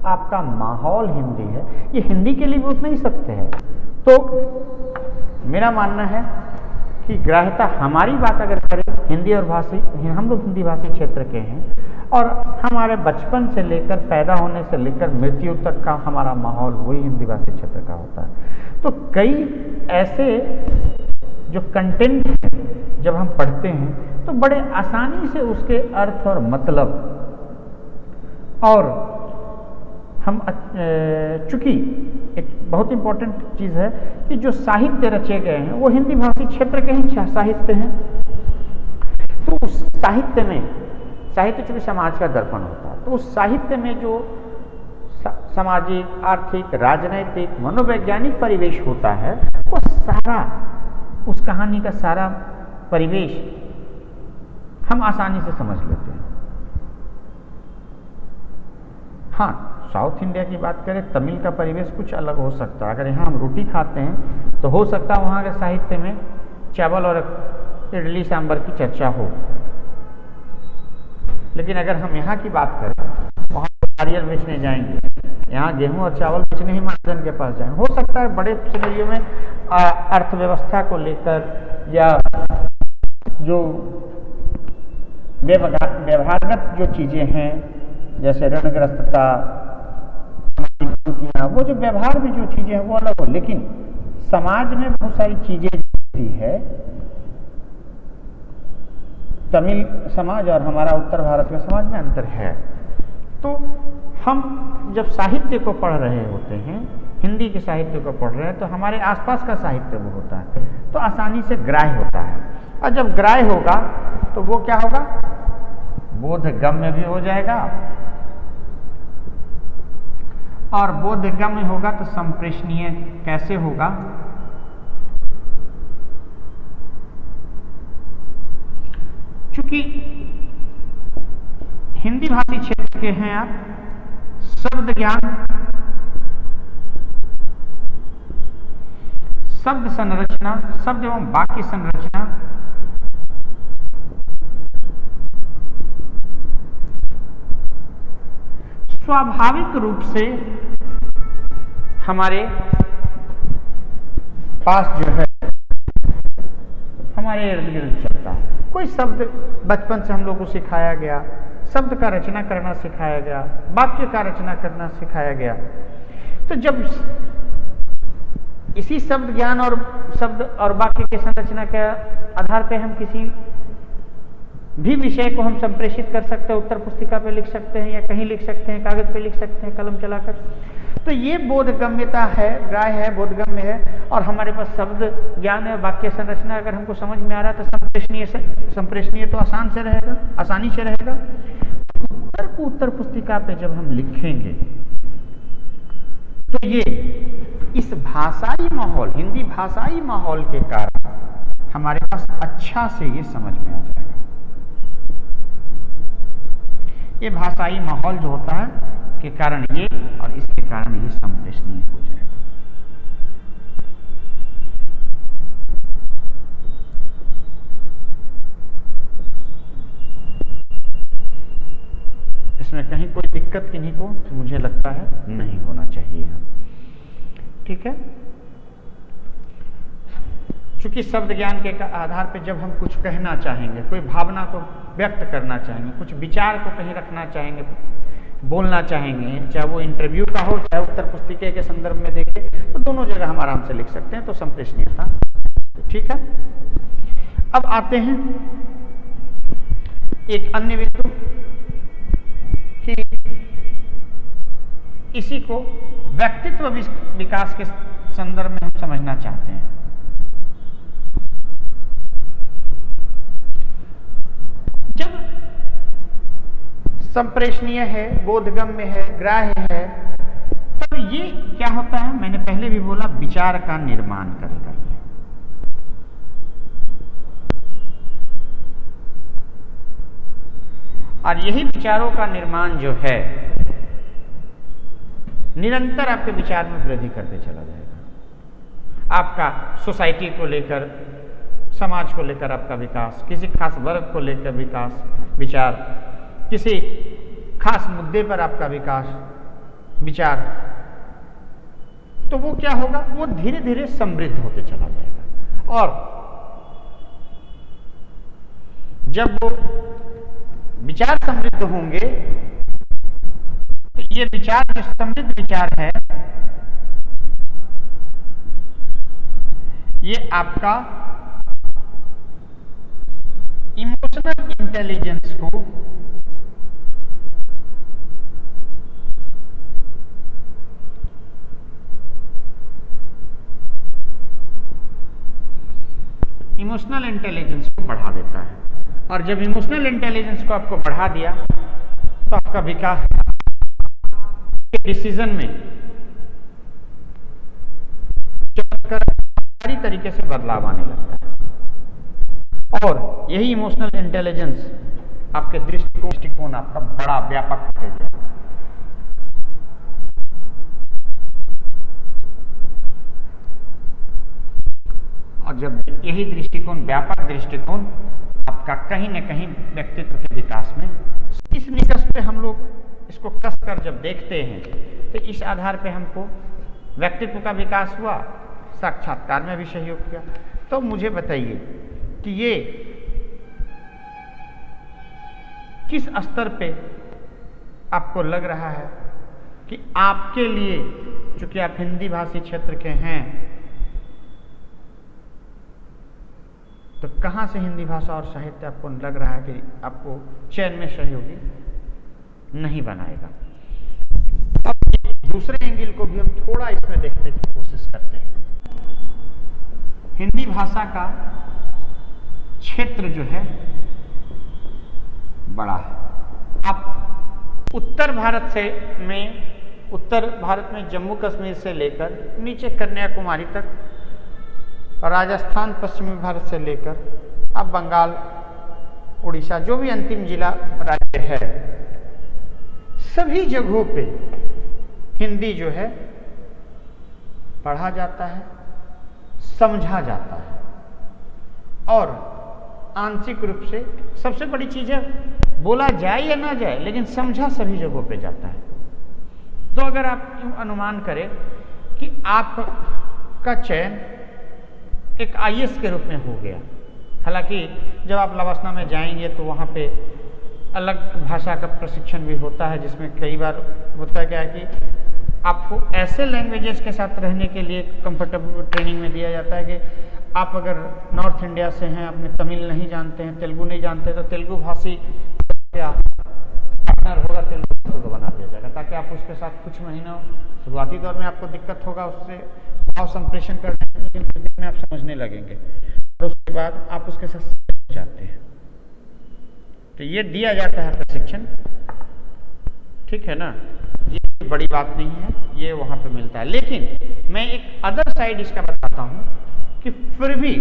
आपका माहौल हिंदी है, ये हिंदी के लिए भी उतना ही सत्य है। तो मेरा मानना है कि ग्राह्यता हमारी बात अगर करें हिंदी और भाषी, हम लोग हिंदी भाषी क्षेत्र के हैं और हमारे बचपन से लेकर पैदा होने से लेकर मृत्यु तक का हमारा माहौल वही हिंदी भाषी क्षेत्र का होता है। तो कई ऐसे जो कंटेंट हैं जब हम पढ़ते हैं तो बड़े आसानी से उसके अर्थ और मतलब और हम चूँकि एक बहुत इम्पोर्टेंट चीज़ है कि जो साहित्य रचे गए हैं वो हिंदी भाषी क्षेत्र के ही साहित्य हैं। तो उस साहित्य में, साहित्य चूँकि समाज का दर्पण होता है, तो उस साहित्य में जो सामाजिक, आर्थिक, राजनैतिक, मनोवैज्ञानिक परिवेश होता है वो सारा, उस कहानी का सारा परिवेश हम आसानी से समझ लेते हैं। हाँ, साउथ इंडिया की बात करें, तमिल का परिवेश कुछ अलग हो सकता है। अगर यहाँ हम रोटी खाते हैं तो हो सकता है वहाँ के साहित्य में चावल और इडली सांभर की चर्चा हो, लेकिन अगर हम यहाँ की बात करें, वहाँ नारियल बेचने जाएंगे, यहाँ गेहूं और चावल बेचने ही महाजन के पास जाएं। हो सकता है बड़े सिनेरियो में अर्थव्यवस्था को लेकर या जो व्यवहारगत जो चीज़ें हैं जैसे ऋणग्रस्तता, वो जो व्यवहार में जो चीज़ें हैं वो अलग हो, लेकिन समाज में बहुत सारी चीज़ें होती है। तमिल समाज और हमारा उत्तर भारत का समाज में अंतर है। तो हम जब साहित्य को पढ़ रहे होते हैं, हिंदी के साहित्य को पढ़ रहे हैं, तो हमारे आसपास का साहित्य वो होता है तो आसानी से ग्राह्य होता है। और जब ग्राह्य होगा तो वो क्या होगा, बोधगम्य भी हो जाएगा, और बोधगम्य होगा तो संप्रेषणीय कैसे होगा, चूंकि हिंदी भाषी क्षेत्र के हैं आप, शब्द ज्ञान, शब्द संरचना, शब्द एवं वाक्य संरचना, स्वाभाविक रूप से हमारे पास जो है हमारे इर्द गिर्द चलता है। कोई शब्द बचपन से हम लोग को सिखाया गया, शब्द का रचना करना सिखाया गया, वाक्य का रचना करना सिखाया गया। तो जब इसी शब्द ज्ञान और शब्द और वाक्य के संरचना के आधार पे हम किसी भी विषय को हम संप्रेषित कर सकते हैं, उत्तर पुस्तिका पे लिख सकते हैं या कहीं लिख सकते हैं, कागज पे लिख सकते हैं कलम चलाकर। तो ये बोधगम्यता है, ग्राह्य है, बोधगम्य है। और हमारे पास शब्द ज्ञान है, वाक्य संरचना अगर हमको समझ में आ रहा है तो संप्रेषणीय तो आसान से रहेगा, आसानी से रहेगा। उत्तर को उत्तर पुस्तिका पे जब हम लिखेंगे तो ये इस भाषाई माहौल, हिंदी भाषाई माहौल के कारण हमारे पास अच्छा से ये समझ में आ जाएगा। ये भाषाई माहौल जो होता है के कारण ये, और इसके कारण ये संप्रेषणीय हो जाएगा। इसमें कहीं कोई दिक्कत किन्हीं को मुझे लगता है नहीं होना चाहिए। ठीक है, चूंकि शब्द ज्ञान के आधार पर जब हम कुछ कहना चाहेंगे, कोई भावना को व्यक्त करना चाहेंगे, कुछ विचार को कहीं रखना चाहेंगे, बोलना चाहेंगे, चाहे वो इंटरव्यू का हो चाहे उत्तर पुस्तिके के संदर्भ में देखें, तो दोनों जगह हम आराम से लिख सकते हैं। तो संप्रेषणीयता ठीक है। अब आते हैं एक अन्य बिंदु कि इसी को व्यक्तित्व विकास के संदर्भ में हम समझना चाहते हैं। जब संप्रेषणीय है, बोधगम्य है, ग्राह्य है, तब ये क्या होता है, मैंने पहले भी बोला, विचार का निर्माण करेगा ये। और यही विचारों का निर्माण जो है निरंतर आपके विचार में वृद्धि करते चला जाएगा। आपका सोसाइटी को लेकर, समाज को लेकर आपका विकास, किसी खास वर्ग को लेकर विकास, विचार, किसी खास मुद्दे पर आपका विकास, विचार, तो वो क्या होगा, वो धीरे धीरे समृद्ध होते चला जाएगा। और जब वो विचार समृद्ध होंगे तो ये विचार, जो समृद्ध विचार है, ये आपका इमोशनल इंटेलिजेंस को बढ़ा देता है। और जब इमोशनल इंटेलिजेंस को आपको बढ़ा दिया तो आपका विकास के डिसीजन में सारी तरीके से बदलाव आने लगता है। और यही इमोशनल इंटेलिजेंस आपके दृष्टिकोण आपका बड़ा व्यापक होते गया। और जब यही दृष्टिकोण, व्यापक दृष्टिकोण आपका कहीं न कहीं व्यक्तित्व के विकास में, इस निकष पे हम लोग इसको कस कर जब देखते हैं तो इस आधार पे हमको व्यक्तित्व का विकास हुआ, साक्षात्कार में भी सहयोग किया। तो मुझे बताइए कि ये किस स्तर पे आपको लग रहा है कि आपके लिए, चूंकि आप हिंदी भाषी क्षेत्र के हैं, तो कहाँ से हिंदी भाषा और साहित्य आपको लग रहा है कि आपको चयन में सहयोगी नहीं बनाएगा। अब दूसरे एंगल को भी हम थोड़ा इसमें देखने की कोशिश करते हैं। हिंदी भाषा का क्षेत्र जो है बड़ा है। आप उत्तर भारत में जम्मू कश्मीर से लेकर नीचे कन्याकुमारी तक, राजस्थान, पश्चिमी भारत से लेकर अब बंगाल, उड़ीसा, जो भी अंतिम जिला राज्य है, सभी जगहों पे हिंदी जो है पढ़ा जाता है, समझा जाता है। और आंशिक रूप से सबसे बड़ी चीज है, बोला जाए या ना जाए लेकिन समझा सभी जगहों पे जाता है। तो अगर आप यूं अनुमान करें कि आपका चयन एक IAS के रूप में हो गया, हालांकि जब आप लवासना में जाएंगे तो वहाँ पे अलग भाषा का प्रशिक्षण भी होता है, जिसमें कई बार होता है क्या है कि आपको ऐसे लैंग्वेजेस के साथ रहने के लिए कंफर्टेबल ट्रेनिंग में दिया जाता है कि आप अगर नॉर्थ इंडिया से हैं, अपने तमिल नहीं जानते हैं, तेलुगु नहीं जानते, तो तेलुगु भाषी क्या पार्टनर होगा, तेलुगु भाषी को बना दिया जाएगा, ताकि आप उसके साथ कुछ महीनों, शुरुआती दौर में आपको दिक्कत होगा उससे भाव संप्रेषण करने में, लेकिन कुछ दिन में आप समझने लगेंगे और उसके बाद आप उसके साथ जाते हैं। तो ये दिया जाता है प्रशिक्षण, ठीक है ना, ये बड़ी बात नहीं है, ये वहाँ पे मिलता है। लेकिन मैं एक अदर साइड इसका बताता हूँ कि फिर भी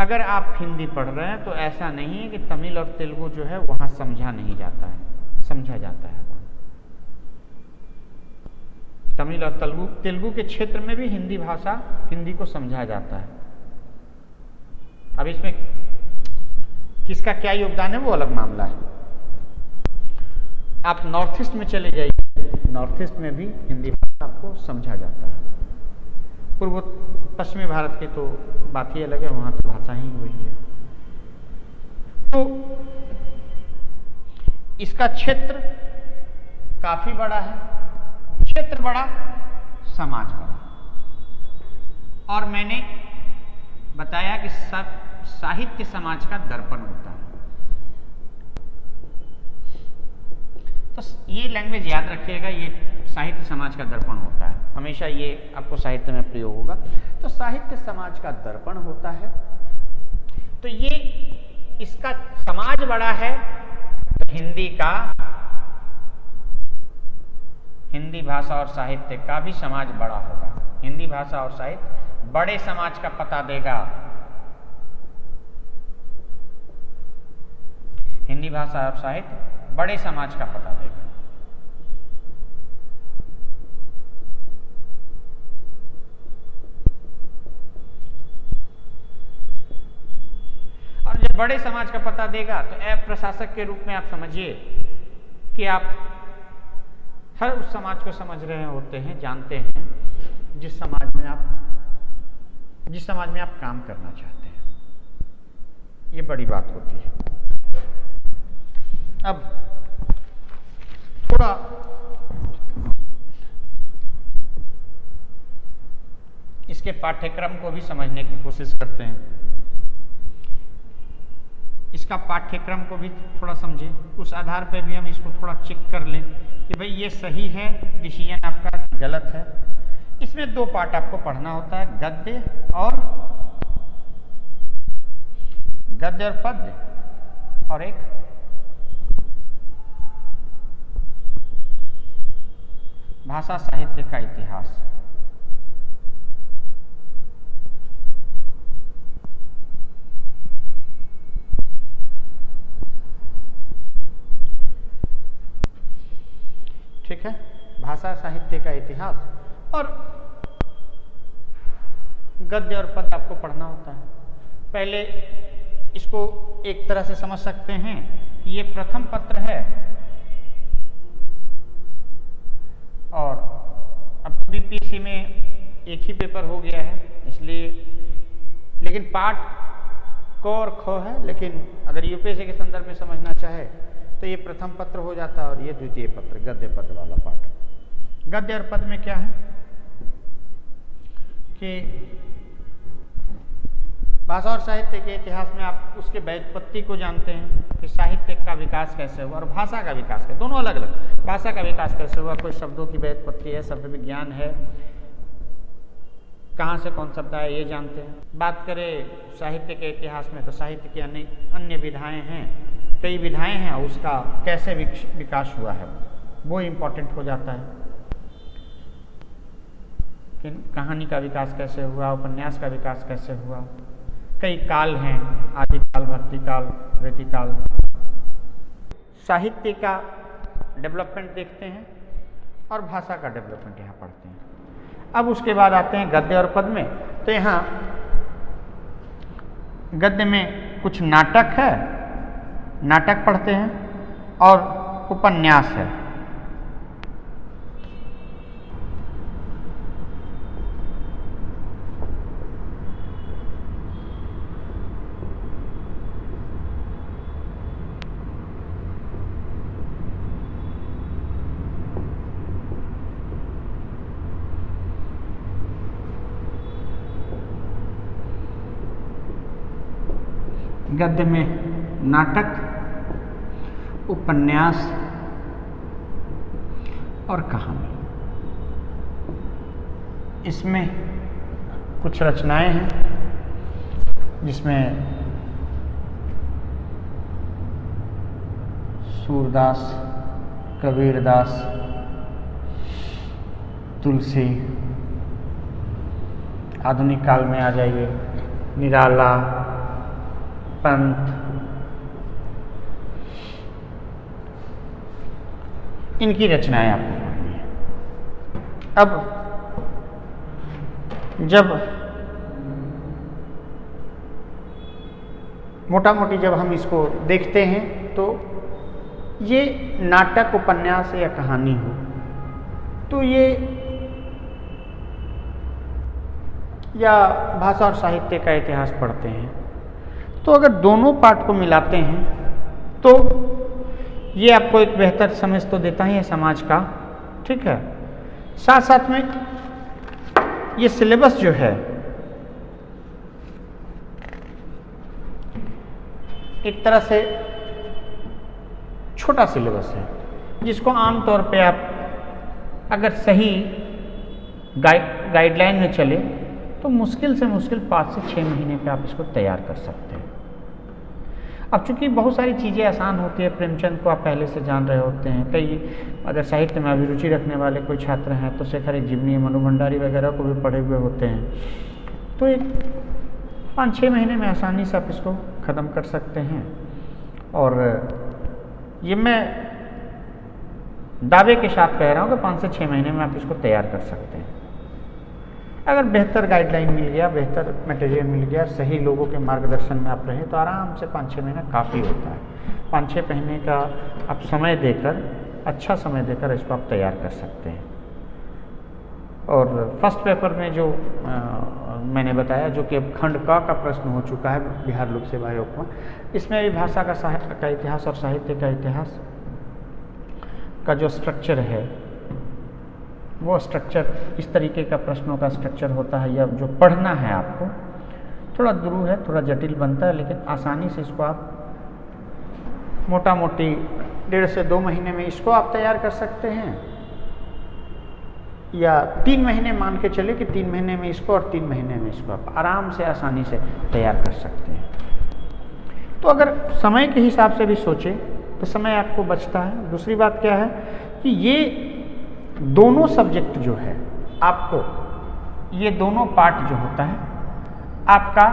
अगर आप हिंदी पढ़ रहे हैं तो ऐसा नहीं है कि तमिल और तेलुगु जो है वहाँ समझा नहीं जाता है, समझा जाता है। तमिल और तेलुगु के क्षेत्र में भी हिंदी को समझा जाता है। अब इसमें किसका क्या योगदान है वो अलग मामला है। आप नॉर्थ ईस्ट में चले जाइए, नॉर्थ ईस्ट में भी हिंदी भाषा आपको समझा जाता है। पूर्व पश्चिमी भारत की तो बात ही अलग है, वहाँ तो भाषा ही वही है। तो इसका क्षेत्र काफी बड़ा है, क्षेत्र बड़ा, समाज बड़ा। और मैंने बताया कि साहित्य समाज का दर्पण होता है। तो ये लैंग्वेज याद रखिएगा, ये साहित्य समाज का दर्पण होता है, हमेशा ये आपको साहित्य में प्रयोग होगा। तो साहित्य समाज का दर्पण होता है, तो ये इसका समाज बड़ा है तो हिंदी भाषा और साहित्य का भी समाज बड़ा होगा। हिंदी भाषा और साहित्य बड़े समाज का पता देगा। हिंदी भाषा और साहित्य बड़े समाज का पता देगा। और जब बड़े समाज का पता देगा तो ऐप प्रशासक के रूप में आप समझिए कि आप हर उस समाज को समझ रहे होते हैं, जानते हैं जिस समाज में आप काम करना चाहते हैं। ये बड़ी बात होती है। अब थोड़ा इसके पाठ्यक्रम को भी समझने की कोशिश करते हैं। इसका पाठ्यक्रम को भी थोड़ा समझें, उस आधार पर भी हम इसको थोड़ा चेक कर लें कि भाई ये सही है डिसीजन आपका कि गलत है। इसमें 2 पार्ट आपको पढ़ना होता है, गद्य और पद्य, और एक भाषा साहित्य का इतिहास। ठीक है, भाषा साहित्य का इतिहास और गद्य और पद्य आपको पढ़ना होता है। पहले इसको एक तरह से समझ सकते हैं कि ये प्रथम पत्र है, और अब तो बीपीएससी में एक ही पेपर हो गया है, इसलिए लेकिन पाठ क और ख है, लेकिन अगर यूपीएससी के संदर्भ में समझना चाहे तो ये प्रथम पत्र हो जाता है और ये द्वितीय पत्र, गद्य पद्य वाला पाठ। गद्य और पद्य में क्या है कि भाषा और साहित्य के इतिहास में आप उसके व्युत्पत्ति को जानते हैं कि साहित्य का विकास कैसे हुआ और भाषा का विकास कैसे, दोनों अलग अलग। भाषा का विकास कैसे हुआ, कुछ शब्दों की व्युत्पत्ति है, शब्द विज्ञान है, कहाँ से कौन शब्द आया ये जानते हैं। बात करें साहित्य के इतिहास में तो साहित्य की अन्य विधाएँ हैं, कई विधाएँ हैं, उसका कैसे विकास हुआ है वो इम्पोर्टेंट हो जाता है। कि कहानी का विकास कैसे हुआ, उपन्यास का विकास कैसे हुआ, कई काल हैं, आदिकाल, भक्तिकाल, रीतिकाल। साहित्य का डेवलपमेंट देखते हैं और भाषा का डेवलपमेंट यहाँ पढ़ते हैं। अब उसके बाद आते हैं गद्य और पद्य में। तो यहाँ गद्य में कुछ नाटक है, नाटक पढ़ते हैं, और उपन्यास है। गद्य में नाटक, उपन्यास और कहानी। इसमें कुछ रचनाएं हैं जिसमें सूरदास, कबीरदास, तुलसी, आधुनिक काल में आ जाइए निराला, पंत, इनकी रचनाएं आपको पढ़नी है। अब जब मोटा मोटी जब हम इसको देखते हैं तो ये नाटक, उपन्यास या कहानी हो तो ये या भाषा और साहित्य का इतिहास पढ़ते हैं, तो अगर दोनों पाठ को मिलाते हैं तो ये आपको एक बेहतर समझ तो देता ही है समाज का, ठीक है। साथ साथ में ये सिलेबस जो है एक तरह से छोटा सिलेबस है, जिसको आमतौर पे आप अगर सही गाइडलाइन में चले तो मुश्किल से मुश्किल 5 से 6 महीने पे आप इसको तैयार कर सकते हैं। अब चूंकि बहुत सारी चीज़ें आसान होती है, प्रेमचंद को आप पहले से जान रहे होते हैं, कई अगर साहित्य में अभिरुचि रखने वाले कोई छात्र हैं तो शेखर जीवनी, मनु भंडारी वगैरह को भी पढ़े हुए होते हैं, तो एक 5-6 महीने में आसानी से आप इसको ख़त्म कर सकते हैं। और ये मैं दावे के साथ कह रहा हूँ कि 5 से 6 महीने में आप इसको तैयार कर सकते हैं। अगर बेहतर गाइडलाइन मिल गया, बेहतर मटेरियल मिल गया, सही लोगों के मार्गदर्शन में आप रहें तो आराम से 5-6 महीना काफ़ी होता है। 5-6 महीने का आप समय देकर, अच्छा समय देकर इसको आप तैयार कर सकते हैं। और फर्स्ट पेपर में जो मैंने बताया, जो कि खंड क का प्रश्न हो चुका है बिहार लोक सेवा आयोग में, इसमें भी भाषा का इतिहास और साहित्य का इतिहास का जो स्ट्रक्चर है, वो स्ट्रक्चर इस तरीके का प्रश्नों का स्ट्रक्चर होता है, या जो पढ़ना है आपको थोड़ा दुरूह है, थोड़ा जटिल बनता है, लेकिन आसानी से इसको आप मोटा मोटी 1.5 से 2 महीने में इसको आप तैयार कर सकते हैं, या 3 महीने मान के चले कि 3 महीने में इसको और 3 महीने में इसको आप आराम से आसानी से तैयार कर सकते हैं। तो अगर समय के हिसाब से भी सोचें तो समय आपको बचता है। दूसरी बात क्या है कि ये दोनों सब्जेक्ट जो है आपको, ये दोनों पार्ट जो होता है आपका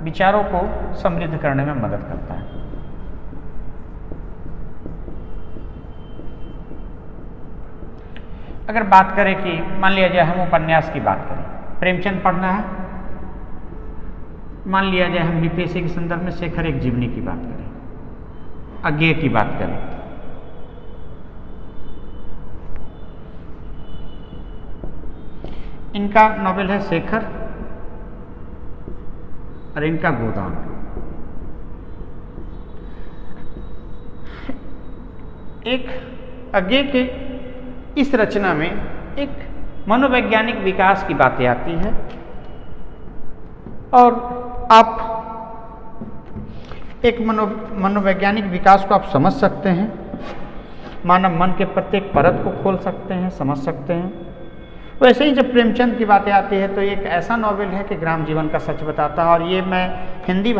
विचारों को समृद्ध करने में मदद करता है। अगर बात करें कि मान लिया जाए हम उपन्यास की बात करें, प्रेमचंद पढ़ना है, मान लिया जाए हम बीपीएससी के संदर्भ में शेखर एक जीवनी की बात करें, अज्ञेय की बात करें, इनका नॉवेल है शेखर और इनका गोदान। एक अज्ञेय के इस रचना में एक मनोवैज्ञानिक विकास की बातें आती है, और आप एक मनोवैज्ञानिक विकास को आप समझ सकते हैं, मानव मन के प्रत्येक परत को खोल सकते हैं, समझ सकते हैं। वैसे ही जब प्रेमचंद की बातें आती है तो एक ऐसा नॉवेल है कि ग्राम जीवन का सच बताता है, और ये मैं हिंदी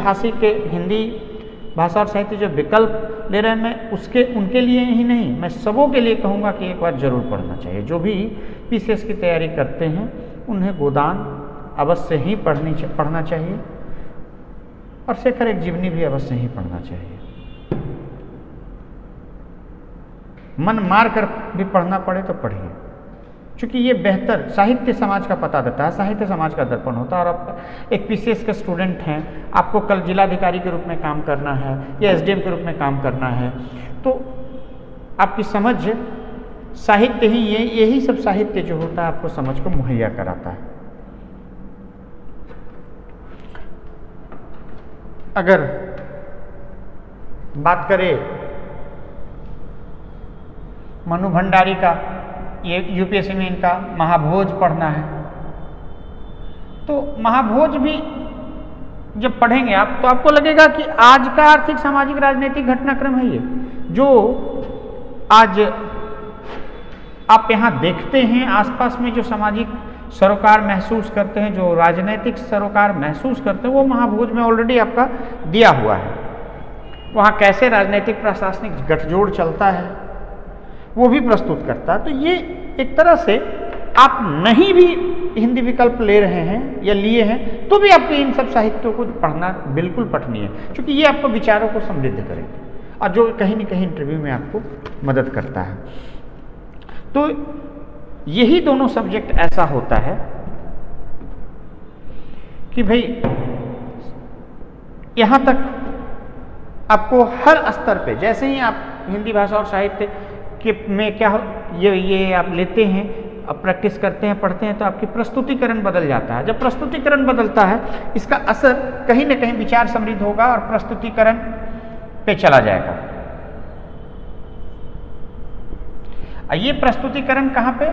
भाषा और साहित्य जो विकल्प ले रहे हैं, मैं उनके लिए ही नहीं, मैं सबों के लिए कहूँगा कि एक बार जरूर पढ़ना चाहिए। जो भी पीसीएस की तैयारी करते हैं उन्हें गोदान अवश्य ही पढ़ना चाहिए, और शेखर एक जीवनी भी अवश्य ही पढ़ना चाहिए। मन मार कर भी पढ़ना पड़े तो पढ़िए, क्योंकि ये बेहतर साहित्य समाज का पता देता है, साहित्य समाज का दर्पण होता है। और आप एक पीसीएस के स्टूडेंट हैं, आपको कल जिलाधिकारी के रूप में काम करना है या एसडीएम के रूप में काम करना है, तो आपकी समझ साहित्य ही, यही सब साहित्य जो होता है आपको समझ को मुहैया कराता है। अगर बात करें मनु भंडारी का, ये यूपीएससी में इनका महाभोज पढ़ना है, तो महाभोज भी जब पढ़ेंगे आप तो आपको लगेगा कि आज का आर्थिक सामाजिक राजनीतिक घटनाक्रम है, ये जो आज आप यहाँ देखते हैं आसपास में, जो सामाजिक सरोकार महसूस करते हैं, जो राजनीतिक सरोकार महसूस करते हैं, वो महाभोज में ऑलरेडी आपका दिया हुआ है। वहाँ कैसे राजनीतिक प्रशासनिक गठजोड़ चलता है वो भी प्रस्तुत करता है। तो ये एक तरह से आप नहीं भी हिंदी विकल्प ले रहे हैं या लिए हैं तो भी आपको इन सब साहित्यों को पढ़ना बिल्कुल पठनीय है, क्योंकि ये आपको विचारों को समृद्ध करेंगे और जो कहीं न कहीं इंटरव्यू में आपको मदद करता है। तो यही दोनों सब्जेक्ट ऐसा होता है कि भाई यहाँ तक आपको हर स्तर पे, जैसे ही आप हिंदी भाषा और साहित्य के में क्या ये आप लेते हैं, अब प्रैक्टिस करते हैं, पढ़ते हैं, तो आपकी प्रस्तुतिकरण बदल जाता है। जब प्रस्तुतिकरण बदलता है इसका असर कहीं न कहीं विचार समृद्ध होगा और प्रस्तुतिकरण पे चला जाएगा। ये प्रस्तुतिकरण कहाँ पे?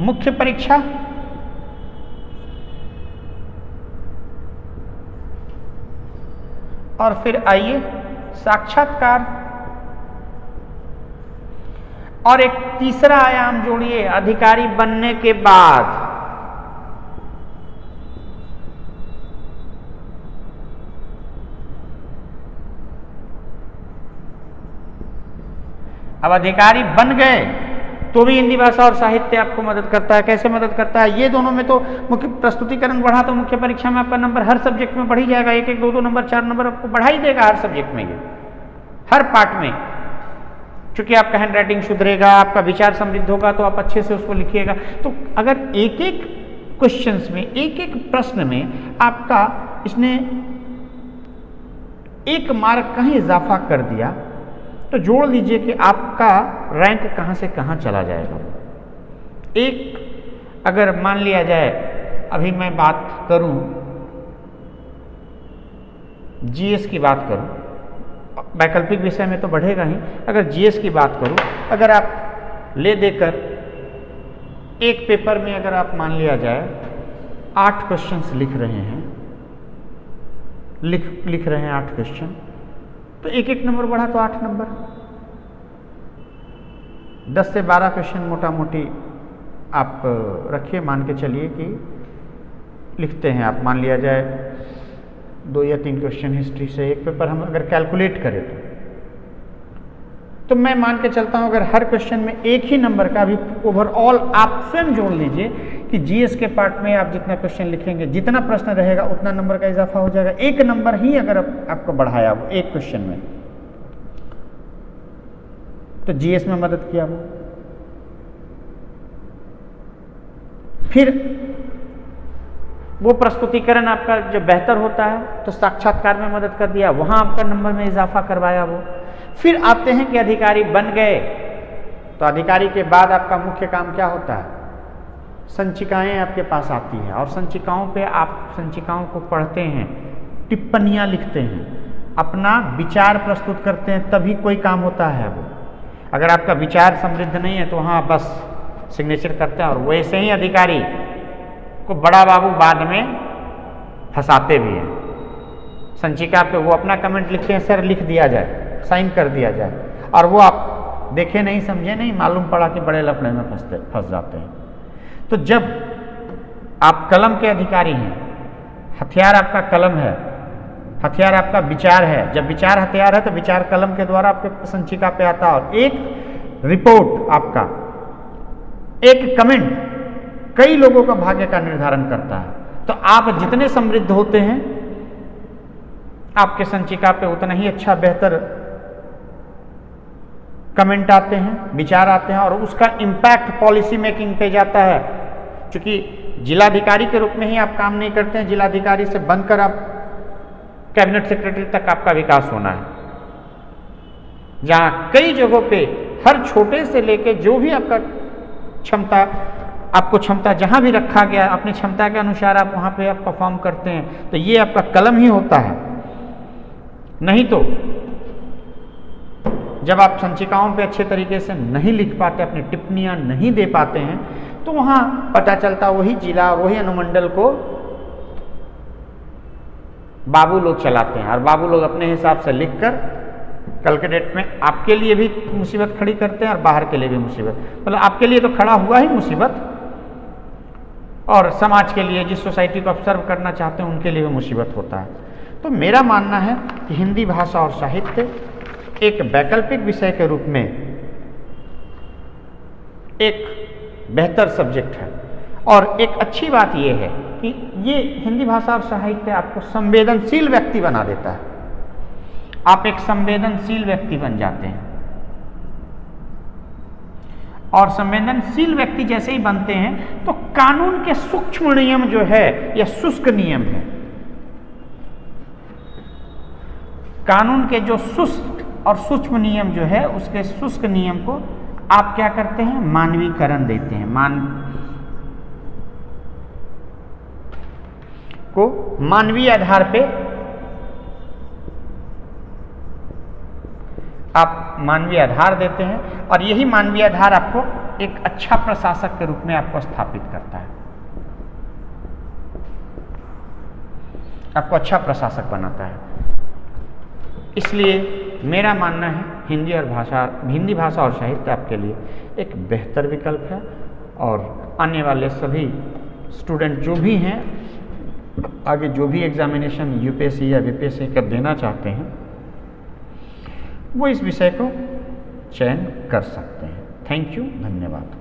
मुख्य परीक्षा और फिर आइए साक्षात्कार, और एक तीसरा आयाम जोड़िए अधिकारी बनने के बाद। अब अधिकारी बन गए तो भी हिंदी भाषा और साहित्य आपको मदद करता है। कैसे मदद करता है? ये दोनों में तो मुख्य प्रस्तुतिकरण बढ़ा तो मुख्य परीक्षा में आपका नंबर हर सब्जेक्ट में बढ़ ही जाएगा, 1-1, 2-2 नंबर, 4 नंबर आपको बढ़ा ही देगा हर सब्जेक्ट में, ये हर पार्ट में। क्योंकि आपका हैंड राइटिंग सुधरेगा, आपका विचार समृद्ध होगा, तो आप अच्छे से उसको लिखिएगा। तो अगर एक-एक क्वेश्चंस में, एक-एक प्रश्न में आपका इसने 1 मार्क कहीं इजाफा कर दिया तो जोड़ लीजिए कि आपका रैंक कहाँ से कहाँ चला जाएगा। एक अगर मान लिया जाए, अभी मैं बात करूं जीएस की बात करूं, वैकल्पिक विषय में तो बढ़ेगा ही, अगर जीएस की बात करूं, अगर आप ले देकर एक पेपर में अगर आप मान लिया जाए 8 क्वेश्चंस लिख रहे हैं, लिख रहे हैं 8 क्वेश्चन, तो एक एक नंबर बढ़ा तो 8 नंबर, 10 से 12 क्वेश्चन मोटा मोटी आप रखिए, मान के चलिए कि लिखते हैं आप, मान लिया जाए 2 या 3 क्वेश्चन हिस्ट्री से एक पेपर हम अगर कैलकुलेट करें तो मैं मान के चलता हूं अगर हर क्वेश्चन में एक ही नंबर का, भी ओवरऑल आप स्वयं जोड़ लीजिए कि जीएस के पार्ट में आप जितना क्वेश्चन लिखेंगे, जितना प्रश्न रहेगा उतना नंबर का इजाफा हो जाएगा। एक नंबर ही अगर आपको बढ़ाया वो एक क्वेश्चन में, तो जीएस में मदद किया वो। फिर वो प्रस्तुतिकरण आपका जो बेहतर होता है तो साक्षात्कार में मदद कर दिया, वहां आपका नंबर में इजाफा करवाया वो। फिर आते हैं कि अधिकारी बन गए, तो अधिकारी के बाद आपका मुख्य काम क्या होता है? संचिकाएं आपके पास आती हैं और संचिकाओं पे आप संचिकाओं को पढ़ते हैं, टिप्पणियां लिखते हैं, अपना विचार प्रस्तुत करते हैं, तभी कोई काम होता है वो। अगर आपका विचार समृद्ध नहीं है तो वहाँ बस सिग्नेचर करते हैं, और वैसे ही अधिकारी को बड़ा बाबू बाद में फंसाते भी हैं। संचिका पे वो अपना कमेंट लिखते हैं, सर लिख दिया जाए, साइन कर दिया जाए, और वो आप देखे नहीं समझे नहीं, मालूम पड़ा कि बड़े लफड़े में फंस जाते हैं। तो जब आप कलम के अधिकारी हैं, हथियार आपका कलम है, हथियार आपका विचार है, जब विचार हथियार है तो विचार कलम के द्वारा आपके संचिका पे आता है, और एक रिपोर्ट आपका, एक कमेंट कई लोगों का भाग्य का निर्धारण करता है। तो आप जितने समृद्ध होते हैं आपके संचिका पे उतना ही अच्छा बेहतर कमेंट आते हैं, विचार आते हैं, और उसका इम्पैक्ट पॉलिसी मेकिंग पे जाता है। क्योंकि जिलाधिकारी के रूप में ही आप काम नहीं करते हैं, जिलाधिकारी से बनकर आप कैबिनेट सेक्रेटरी तक आपका विकास होना है, जहां कई जगहों पे हर छोटे से लेके जो भी आपका क्षमता, आपको क्षमता जहां भी रखा गया, अपनी क्षमता के अनुसार आप वहां पे आप परफॉर्म करते हैं। तो ये आपका कलम ही होता है। नहीं तो जब आप संचिकाओं पे अच्छे तरीके से नहीं लिख पाते, अपनी टिप्पणियां नहीं दे पाते हैं, तो वहां पता चलता वही जिला, वही अनुमंडल को बाबू लोग चलाते हैं, और बाबू लोग अपने हिसाब से लिखकर कल के डेट में आपके लिए भी मुसीबत खड़ी करते हैं और बाहर के लिए भी मुसीबत, मतलब आपके लिए तो खड़ा हुआ ही मुसीबत, और समाज के लिए, जिस सोसाइटी को आप सर्व करना चाहते हैं उनके लिए भी मुसीबत होता है। तो मेरा मानना है कि हिंदी भाषा और साहित्य एक वैकल्पिक विषय के रूप में एक बेहतर सब्जेक्ट है, और एक अच्छी बात यह है कि ये हिंदी भाषा और साहित्य आपको संवेदनशील व्यक्ति बना देता है। आप एक संवेदनशील व्यक्ति बन जाते हैं, और संवेदनशील व्यक्ति जैसे ही बनते हैं तो कानून के सूक्ष्म नियम जो है या शुष्क नियम है, कानून के जो शुष्क और सूक्ष्म नियम जो है, उसके शुष्क नियम को आप क्या करते हैं? मानवीकरण देते हैं, मानवीय आधार पे आप मानवीय आधार देते हैं, और यही मानवीय आधार आपको एक अच्छा प्रशासक के रूप में आपको स्थापित करता है, आपको अच्छा प्रशासक बनाता है। इसलिए मेरा मानना है हिंदी भाषा और साहित्य आपके लिए एक बेहतर विकल्प है, और आने वाले सभी स्टूडेंट जो भी हैं, आगे जो भी एग्जामिनेशन यूपीएससी या बीपीएससी का देना चाहते हैं, वो इस विषय को चयन कर सकते हैं। थैंक यू, धन्यवाद।